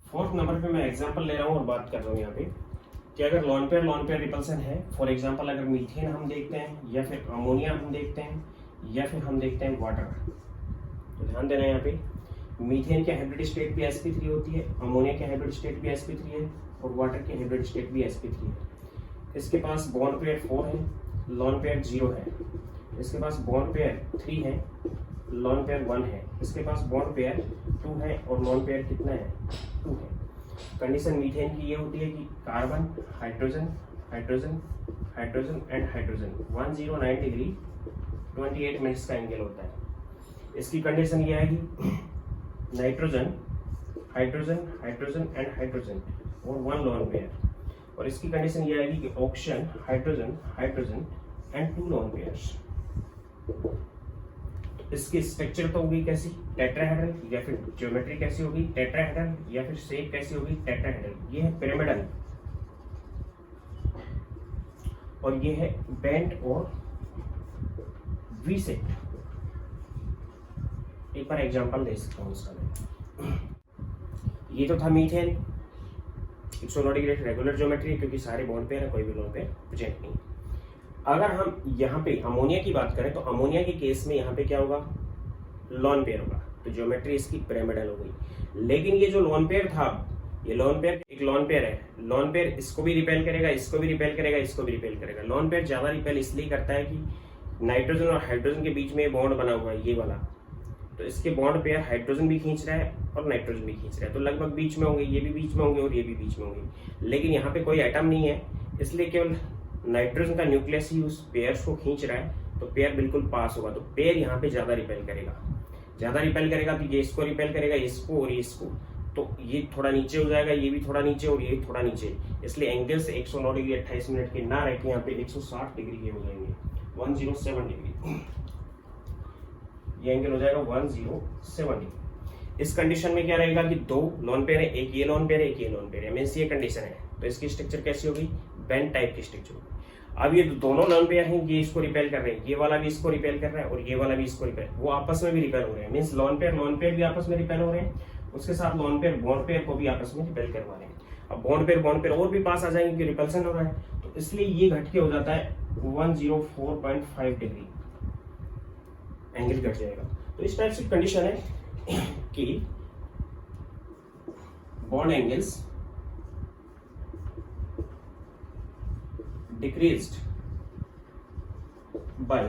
फोर्थ नंबर पे मैं एग्जांपल ले रहा हूँ और बात कर रहा हूँ यहाँ पे कि अगर लोन पेयर रिपल्सन है, फॉर एग्जांपल अगर मीथेन हम देखते हैं, या फिर अमोनिया हम देखते हैं, या फिर हम देखते हैं वाटर, तो ध्यान देना यहाँ पे मीथेन की हाइब्रिड स्टेट भी sp3 होती है, अमोनिया की हाइब्रिड स्टेट भी sp3 है, और वाटर की हाइब्रिड स्टेट भी sp3 है। इसके पास बॉन्ड पेयर 4 है, लोन पेयर 0 है। इसके पास बॉन्ड पेयर 3 है, लोन पेयर 1 है। इसके पास बॉन्ड पेयर 2 है और लोन पेयर कितना है 2 है। कंडीशन मीथेन की ये होती है कि carbon hydrogen hydrogen hydrogen and hydrogen 109 degree 28 minutes का एंगल होता है। इसकी कंडीशन ये आएगी nitrogen hydrogen hydrogen and hydrogen और 1 लोन पेयर, और इसकी कंडीशन ये आएगी कि oxygen hydrogen hydrogen and 2 lone pairs. इसकी स्ट्रक्चर तो होगी कैसी टेट्राहेड्रल, या फिर ज्योमेट्री कैसी होगी टेट्राहेड्रल, या फिर शेप कैसी होगी टेट्राहेड्रल। ये है पिरामिडल और ये है बेंट और वी शेप। एक बार एग्जांपल दे सकता हूँ इसका मैं। ये तो था मीथेन 109 डिग्री रेगुलर ज्योमेट्री, क्योंकि सारे बॉन्ड पेयर है, कोई भी लोन पेयर प्रेजेंट नहीं। अगर हम यहाँ पे अमोनिया की बात करें, तो अमोनिया के केस में यहाँ पे क्या होगा लोन पेयर होगा, तो ज्योमेट्री इसकी पिरामिडल हो गई। लेकिन ये जो लोन पेयर था, ये लोन पेयर एक लोन पेयर है, लोन पेयर इसको भी रिपेल करेगा, इसको भी रिपेल करेगा, इसको भी रिपेल करेगा। लोन पेयर ज्यादा रिपेल इसलिए करता है कि नाइट्रोजन और हाइड्रोजन के बीच में बॉन्ड बना हुआ है ये वाला, तो इसके बॉन्ड पेयर हाइड्रोजन भी खींच रहा है और नाइट्रोजन भी खींच रहा है, तो लगभग बीच में होंगे, ये भी बीच में होंगे और ये भी बीच में होंगे। लेकिन यहाँ पे कोई एटम नहीं है, इसलिए केवल नाइट्रोजन का न्यूक्लियस ही उस पेयर्स को खींच रहा है, तो पेयर बिल्कुल पास होगा। तो पेयर यहाँ पे ज्यादा रिपेल करेगा, तो ये इसको रिपेल करेगा, इसको और ये इसको, तो ये थोड़ा नीचे हो जाएगा, ये भी थोड़ा नीचे और ये थोड़ा नीचे, इसलिए एंगल से 109 डिग्री 28 मिनट के ना रहकर यहाँ पे 160 डिग्री के हो जाएंगे, 107 डिग्री। ये एंगल हो जाएगा 107 डिग्री। इस कंडीशन में क्या रहेगा कि 2 लोन पेयर है, एक ये लोन पेयर है, एक ये लोन पेयर है, मींस ये कंडीशन है, तो इसकी स्ट्रक्चर कैसी होगी बेंट टाइप की स्ट्रक्चर होगी। अब ये दोनों लोन पेयर हैं, ये इसको रिपेल कर रहे हैं, ये वाला भी इसको रिपेल कर रहा है और ये वाला भी इसको रिपेल, वो आपस में भी रिपेल हो रहे हैं, मींस लोन पेयर भी आपस में रिपेल हो रहे हैं, उसके साथ लोन पेयर बॉन्ड पेयर को भी आपस में रिपेल करवा रहे हैं। अब बॉन्ड पेयर और भी पास आ जाएंगे कि रिपल्सन हो रहा है, तो इसलिए ये घट के हो जाता है 104.5 डिग्री एंगल घट जाएगा। तो इस टाइप से कंडीशन है कि bond angles decreased by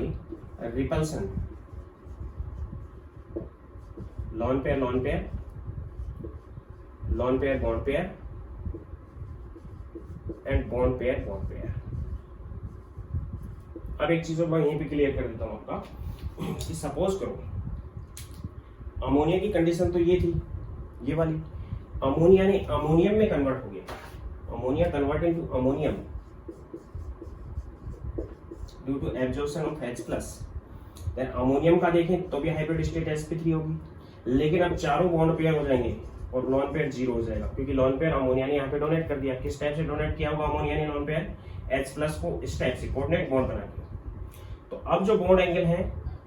repulsion, lone pair bond pair, and bond pair। अब एक चीज और मैं यहीं पे क्लियर कर देता हूं आपका कि सपोज करो अमोनिया की कंडीशन तो ये थी, ये वाली, अमोनिया ने अमोनियम में कन्वर्ट हो गया, ammonia convert into ammonium due to absorption of H+। Then ammonium का देखें तो भी हाइब्रिड स्टेट sp3 होगी, लेकिन अब चारों बॉन्ड पेयर हो जाएंगे और लोन पेयर 0 हो जाएगा, क्योंकि लोन पेयर अमोनिया ने यहाँ पे डोनेट कर दिया। किस टाइप से डोनेट किया होगा अमोनिया ने लोन पेयर H+ को इस टाइप से कोऑर्डिनेट बॉन्ड बना दिया। तो अब जो बॉन्ड एंगल है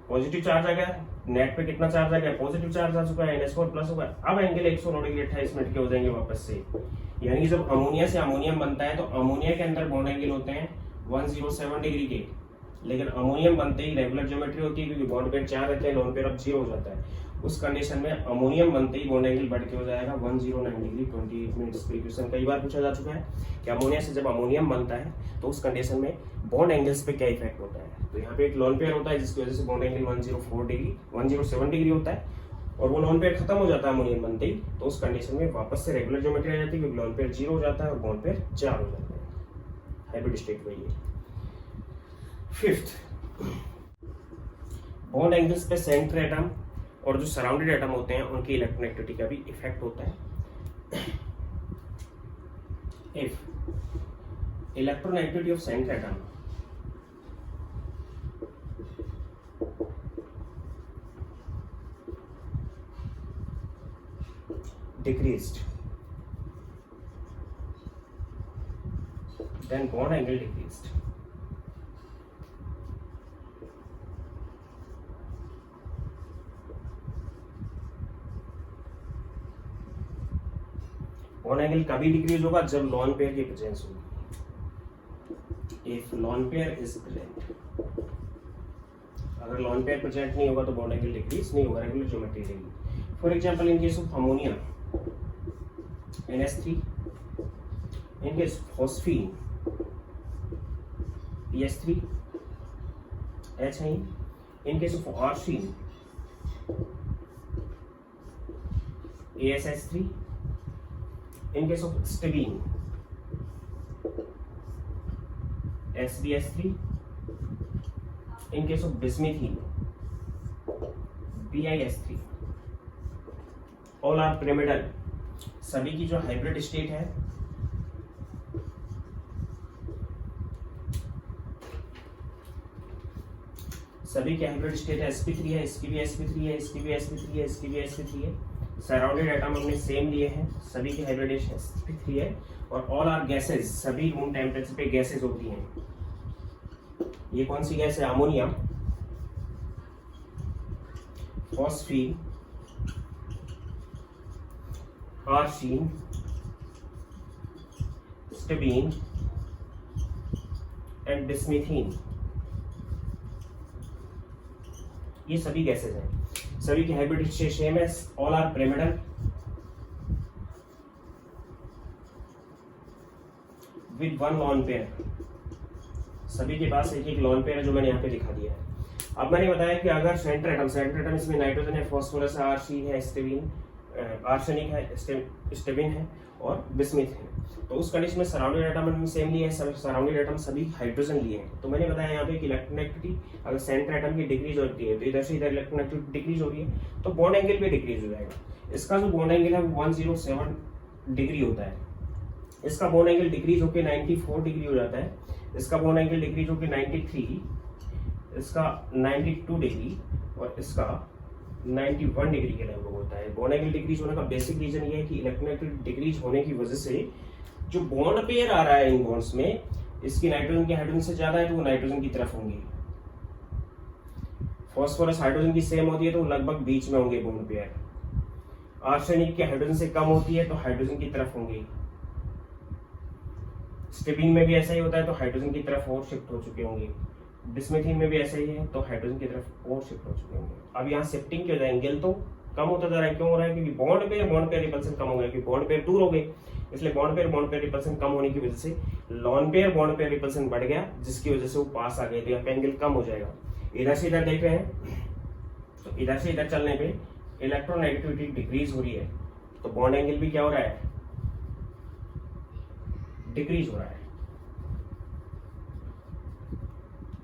पॉजिटिव चार्ज आ गया, नेट पे कितना चार्ज आ गया पॉजिटिव चार्ज आ चुका है, NH4+ होगा। अब एंगल 109 डिग्री 28 मिनट के हो जाएंगे वापस से, यानी कि जब अमोनिया से अमोनियम बनता है तो अमोनिया के अंदर बॉन्ड एंगल होते हैं 107 डिग्री के, लेकिन अमोनियम बनते ही रेगुलर ज्योमेट्री होती है, क्योंकि बॉन्ड पेयर 4 रहते हैं, लोन पेयर अब 0 हो जाता है। उस कंडीशन में अमोनियम बनते ही बॉन्ड एंगल बढ़ के हो जाएगा 109 डिग्री 28 मिनट्स पे। क्वेश्चन कई बार पूछा जा चुका है कि अमोनिया से जब अमोनियम बनता है तो उस कंडीशन में बॉन्ड एंगल्स पे क्या इफेक्ट होता है। तो यहाँ पे एक लोन पेयर होता है जिसकी वजह से बॉन्ड एंगल 107 डिग्री होता है, और वो लोन पेयर खत्म हो जाता है अमोनियम बनते ही, तो उस कंडीशन में वापस से रेगुलर ज्योमेट्री आ जाती है, क्योंकि लोन पेयर 0 हो जाता है और बॉन्ड पेयर 4 हो जाता है। हाइब्रिड स्टेट वही है। फिफ्थ, बॉन्ड एंगल्स पे सेंटर एटम और जो सराउंडेड एटम होते हैं उनकी इलेक्ट्रोनेगेटिविटी का भी इफेक्ट होता है। If electronegativity of centre atom decreased, then bond angle decreased. Bond angle कभी डिक्रीज होगा जब लॉन पेयर की प्रेजेंस होगी। If lone pair is present, अगर लॉन पेयर प्रेजेंट नहीं होगा तो बॉन्ड एंगल डिक्रीज नहीं होगा, रेगुलर ज्योमेट्री रहेगी। For example in case of ammonia NH3, in case phosphine PH3 HNO, in case of arsine ASH3, in case of stibine SBH3, in case of bismuthine BIH3, all are pyramidal। सभी की जो hybrid state है सभी की hybrid state है sp3 है, इसकी भी sp3 है, इसकी भी sp3 है, इसकी भी sp3 है। सराउंडेड एटम हमने सेम लिए हैं, सभी की हाइब्रिड sp3 है, और ऑल आर गैसेस, सभी रूम टेम्परेचर पे गैसेस होती हैं। ये कौन सी गैस है? Ammonia, phosphine, arsine, stibine and bismuthine. ये सभी गैसेज हैं, सभी की हाइब्रिड स्टेट सेम है, all are pyramidal. With one lone pair, सभी के पास एक एक लॉन पेयर है जो मैंने यहाँ पे दिखा दिया है। अब मैंने बताया कि अगर सेंटर एटम इसमें नाइट्रोजन है, फास्फोरस है, आर्सीन है, स्टिबीन आर्सेनिक है, स्टिबिन है और बिस्मिथ है, तो उस कंडीशन में सराउंडेड एटम में सेम लिए है, सराउंडेड एटम सभी हाइड्रोजन लिए हैं। तो मैंने बताया यहाँ पे कि इलेक्ट्रोनेगेटिविटी अगर सेंटर एटम की डिक्रीज होती है तो इधर से इधर इलेक्ट्रोनेगेटिविटी डिक्रीज हो रही है, तो बॉन्ड एंगल भी डिक्रीज हो जाएगा। इसका जो बॉन्ड एंगल है वो 107 डिग्री होता है, इसका बॉन्ड एंगल डिक्रीज होकर 94 डिग्री हो जाता है, इसका बॉन्ड एंगल डिक्रीज होकर 93, इसका 92 डिग्री और इसका 91 डिग्री के लगभग होता है। बॉन्ड एंगल डिक्रीज होने का बेसिक रीजन ये है कि इलेक्ट्रोनेगेटिविटी डिक्रीज होने की वजह से जो बॉन्ड पेयर आ रहा है इन बॉन्ड्स में, इसकी नाइट्रोजन की हाइड्रोजन से ज्यादा है तो वो नाइट्रोजन की तरफ होंगे। फास्फोरस हाइड्रोजन की सेम होती है तो लगभग बीच में होंगे बॉन्ड पेयर। आर्सेनिक की हाइड्रोजन से कम होती है तो हाइड्रोजन की तरफ होंगे। स्टिबिन में भी ऐसा ही होता है तो हाइड्रोजन की तरफ और शिफ्ट हो चुके होंगे। बिस्मिथीन में भी ऐसा ही है तो हाइड्रोजन की तरफ और शिफ्ट हो चुके होंगे। अब यहाँ शिफ्टिंग की वजह एंगल तो कम होता जा रहा है। क्यों हो रहा है? क्योंकि बॉन्ड पेयर रिपल्सन कम हो गया, क्योंकि बॉन्ड पेयर दूर हो गए, इसलिए बॉन्ड पेयर रिपल्सन कम होने की वजह से lone pair bond pair repulsion बढ़ गया, जिसकी वजह से वो पास आ गए, तो यहाँ पे एंगल कम हो जाएगा। इधर से इधर देख रहे हैं तो इधर से इधर चलने पे इलेक्ट्रोनेगेटिविटी डिक्रीज हो रही है, तो बॉन्ड एंगल भी क्या हो रहा है? डिक्रीज हो रहा है,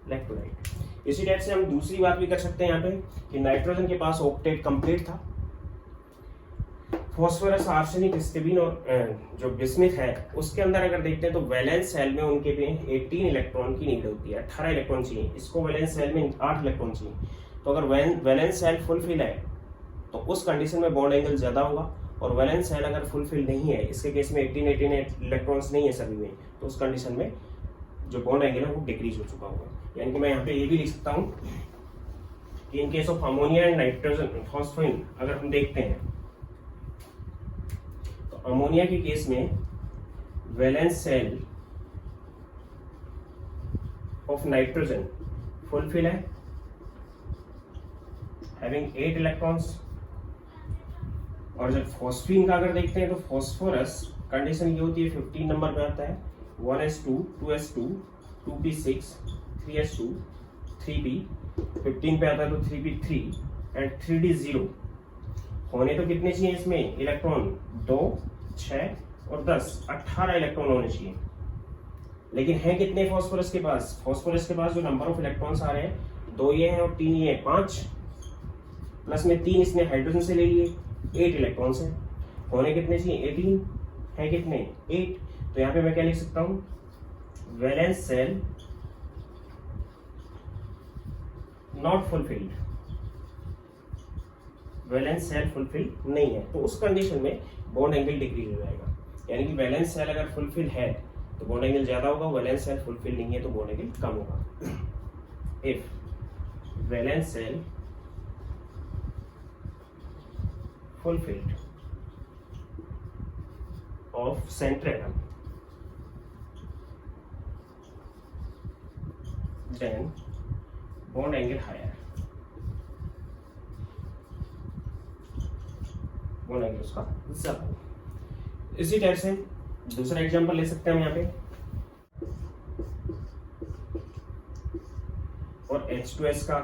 लेफ्ट टू राइट। इसी टाइप से हम दूसरी बात भी कर सकते हैं यहाँ पे कि नाइट्रोजन के पास ऑक्टेट कंप्लीट था, फास्फोरस, आर्सेनिक, स्टिबिन और जो बिस्मिथ है उसके अंदर अगर देखते हैं तो वैलेंस सेल में उनके पे 18 इलेक्ट्रॉन की नीड होती है, 18 इलेक्ट्रॉन चाहिए। इसको वैलेंस सेल में 8 इलेक्ट्रॉन चाहिए। तो अगर वैलेंस सेल फुलफिल है तो उस कंडीशन में बॉन्ड एंगल ज्यादा होगा, और वैलेंस सेल अगर फुलफिल नहीं है, इसके केस में 18 इलेक्ट्रॉन्स नहीं है सभी में, तो उस कंडीशन में जो बॉन्ड एंगल है वो डिक्रीज हो चुका होगा। यानी कि मैं यहाँ पे ये भी लिख सकता हूँ कि in case of ammonia and nitrogen phosphine अगर हम देखते हैं तो अमोनिया के केस में valence shell of nitrogen fulfil है, हैविंग 8 इलेक्ट्रॉन्स। और जब फॉस्फीन का अगर देखते हैं तो फॉस्फोरस कंडीशन ये होती है 15 नंबर पे आता है 1s2 2s2 2p6 3s2 3p। 15 पे आता है तो 3p3 एंड 3d0। होने तो कितने चाहिए इसमें इलेक्ट्रॉन? 2 6 और 10 18 इलेक्ट्रॉन होने चाहिए। लेकिन है कितने फॉस्फोरस के पास? फॉस्फोरस के पास जो नंबर ऑफ इलेक्ट्रॉन्स आ रहे हैं 2 ये हैं और 3 ये हैं, 5 प्लस में 3 इसने हाइड्रोजन से ले लिए, 8 इलेक्ट्रॉन्स हैं। होने कितने चाहिए? 18 है कितने? 8। तो यहाँ पे मैं क्या लिख सकता हूँ? Valence shell not fulfilled, valence shell fulfil नहीं है। तो उस कंडीशन में बॉन्ड एंगल डिक्रीज हो जाएगा। यानी कि वैलेंस सेल अगर फुलफिल है तो बॉन्ड एंगल ज्यादा होगा, वैलेंस सेल फुलफिल नहीं है तो बॉन्ड एंगल कम होगा। If valence shell fulfilled of center atom, then bond angle higher, bond angle उसका ज्यादा। इसी टाइप से दूसरा एग्जांपल ले सकते हैं हम यहाँ पे, और H2S का,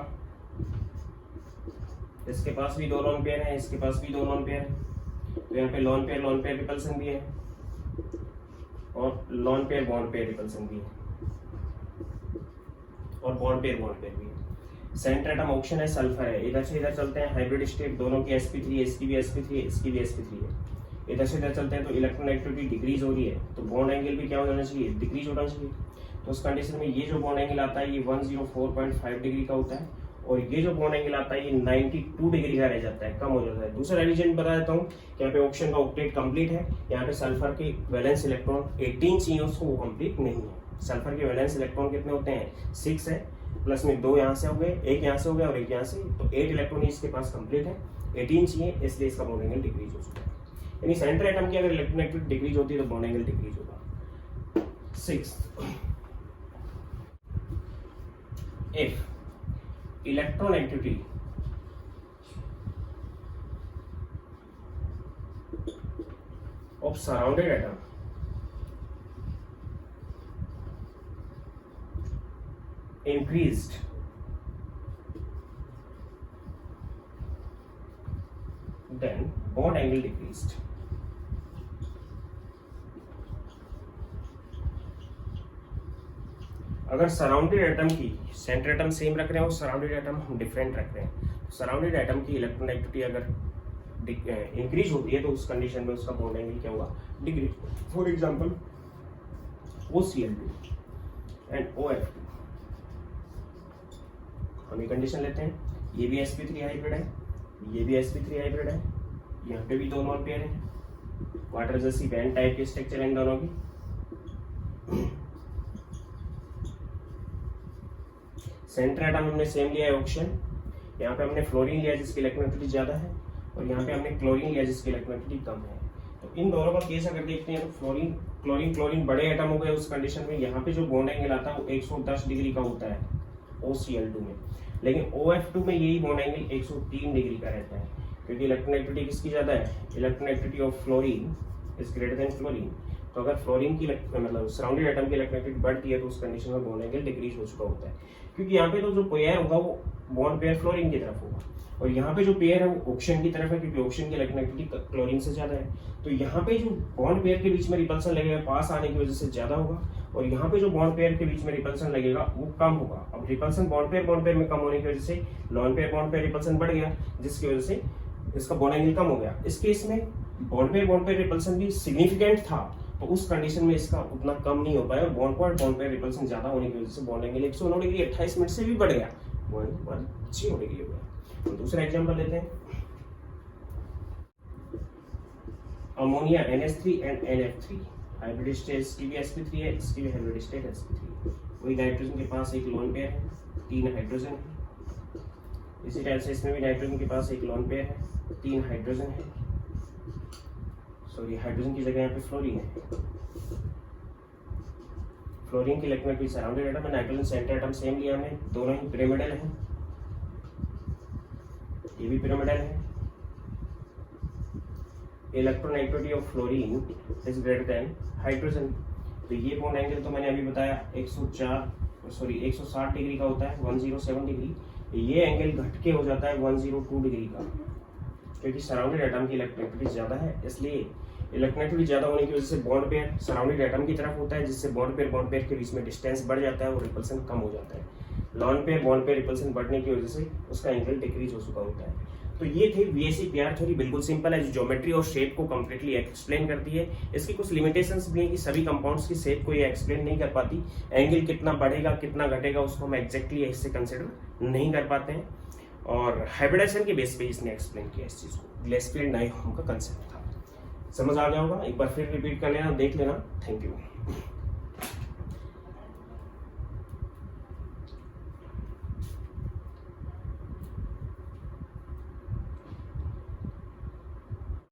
इसके पास भी 2 लोन पेयर है, इसके पास भी 2 लोन पेयर है। तो यहाँ पे लोन पेयर रिपल्सन भी है और lone pair bond pair repulsion भी है और बॉन्ड पेयर भी है। सेंटर एटम ऑक्शन है, सल्फर है। इधर से इधर चलते हैं हाइब्रिड स्टेट, दोनों की sp3, इसकी भी sp3 है, इसकी भी sp3 है। इधर से इधर चलते हैं तो इलेक्ट्रॉन एक्टिविटी डिक्रीज हो रही है, तो बॉन्ड एंगल भी क्या होना चाहिए? डिक्रीज होना चाहिए। तो उस कंडीशन में ये जो बॉन्ड एंगल आता है ये 104.5 डिग्री का होता है और ये जो बॉन्ड एंगल आता है ये 92 डिग्री का रह जाता है, कम हो जाता है। दूसरा रीजन बता देता हूँ, यहाँ पे ऑक्शन का ऑक्टेट कंप्लीट है। यहाँ पे सल्फर के वैलेंस इलेक्ट्रॉन 18 चाहिए उसको, वो कंप्लीट नहीं है। सल्फर के वैलेंस इलेक्ट्रॉन कितने होते हैं? 6 है, प्लस में 2 यहाँ से हो गए, 1 यहाँ से हो गया और 1 यहाँ से, तो 8 इलेक्ट्रॉन इसके पास कंप्लीट है। 18 चाहिए, इसलिए इसका बॉन्ड एंगल डिक्रीज हो चुका है। यानी सेंटर एटम की अगर इलेक्ट्रॉन एक्टिविटी डिक्रीज होती है तो बॉन्ड एंगल डिक्रीज होगा। 6 if electron activity of surrounded atom increased then bond angle decreased। अगर सराउंडेड एटम की, सेंटर एटम सेम रख रहे हैं और सराउंडेड एटम हम डिफरेंट रख रहे हैं, सराउंडेड एटम की इलेक्ट्रॉन एक्टिविटी अगर इंक्रीज होती है तो उस कंडीशन में उसका बॉन्ड एंगल क्या होगा? Decrease. For example OCl2 and OF2, हम ये कंडीशन लेते हैं, ये भी sp3 हाइब्रिड है, ये भी sp3 हाइब्रिड है, यहाँ पे भी 2 नॉन पेयर है, वाटर जैसी बैंड टाइप की स्ट्रक्चर है इन दोनों की। सेंटर एटम हमने सेम लिया है ऑक्शन, यहाँ पे हमने फ्लोरीन लिया जिसकी इलेक्ट्रोनेगेटिविटी ज्यादा है और यहाँ पे हमने क्लोरीन लिया जिसकी इलेक्ट्रोनेगेटिविटी कम है। तो इन दोनों का केस अगर देखते हैं तो क्लोरीन बड़े एटम हो गए, उस कंडीशन में यहाँ पे जो बॉन्ड एंगल आता है वो 110 डिग्री का होता है OCl2 में, लेकिन OF2 में यही बॉन्ड एंगल 103 डिग्री का रहता है, क्योंकि इलेक्ट्रोनेगेटिविटी किसकी ज्यादा है? Electronegativity of fluorine is greater than fluorine. तो अगर फ्लोरीन की मतलब सराउंडेड एटम की इलेक्ट्रोनेगेटिविटी बढ़ती है तो उस कंडीशन में बॉन्ड एंगल डिक्रीज हो चुका होता है, क्योंकि यहाँ पे तो जो पेयर होगा वो बॉन्ड पेयर फ्लोरीन की तरफ होगा और यहाँ पे जो पेयर है वो ऑक्शन की तरफ है, क्योंकि ऑक्शन की इलेक्ट्रोनेगेटिविटी क्लोरीन से ज्यादा है। तो यहाँ पे जो बॉन्ड पेयर के बीच में रिपल्सन लगेगा पास आने की वजह से ज्यादा होगा और यहाँ पे जो बॉन्ड पेयर के बीच में रिपल्सन लगेगा वो कम होगा। अब रिपल्सन बॉन्ड पेयर में कम होने की वजह से lone pair bond pair repulsion बढ़ गया, जिसकी वजह से इसका बॉन्ड एंगल कम हो गया। इस केस में बॉन्ड पेयर रिपल्सन भी सिग्निफिकेंट था, तो उस कंडीशन में इसका उतना कम नहीं हो पाया और बॉन्ड पेयर रिपल्सन ज्यादा होने की वजह से बॉन्ड एंगल 109 डिग्री 28 मिनट से भी बढ़ गया, 106 डिग्री हो गया। तो दूसरा एग्जांपल लेते हैं, ammonia NH3 and NF3 hybrid state, इसकी भी sp3 है, इसकी भी हाइब्रिड स्टेट sp3। वही नाइट्रोजन के पास एक लोन पेयर है, 3 हाइड्रोजन है। इसी टाइप से इसमें भी नाइट्रोजन के पास एक लोन पेयर है, 3 हाइड्रोजन है। सॉरी, हाइड्रोजन की जगह यहाँ पे फ्लोरीन है। फ्लोरीन की इलेक्ट्रोनेगेटिविटी सराउंडेड एटम है, नाइट्रोजन सेंटर एटम सेम लिया हमने, दोनों ही पिरामिडल है, ये भी पिरामिडल है। Electronegativity of fluorine is greater than hydrogen, तो ये बॉन्ड एंगल तो मैंने अभी बताया 160 डिग्री का होता है, 107 डिग्री। ये एंगल घट के हो जाता है 102 डिग्री का, क्योंकि सराउंडेड एटम की इलेक्ट्रोनेगेटिविटी ज्यादा है, इसलिए इलेक्ट्रोनेगेटिविटी ज्यादा होने की वजह से बॉन्ड पेयर सराउंडेड एटम की तरफ होता है, जिससे बॉन्ड पेयर के बीच में डिस्टेंस बढ़ जाता है और रिपल्सन कम हो जाता है। Lone pair bond pair repulsion बढ़ने की वजह से उसका एंगल डिक्रीज हो चुका होता है। तो ये थी वीएसी पीआर थ्योरी, बिल्कुल सिंपल है, जो ज्योमेट्री और शेप को कंप्लीटली एक्सप्लेन करती है। इसकी कुछ लिमिटेशंस भी है कि सभी कंपाउंड्स की शेप को ये एक्सप्लेन नहीं कर पाती, एंगल कितना बढ़ेगा कितना घटेगा उसको हम एग्जैक्टली इससे कंसिडर नहीं कर पाते हैं, और हाइब्रिडाइजेशन के बेस पे इसने एक्सप्लेन किया इस चीज को। ग्लेसफील्ड डाइहोम का कंसेप्ट था, समझ आ गया होगा। एक बार फिर रिपीट कर लेना, देख लेना। Thank you.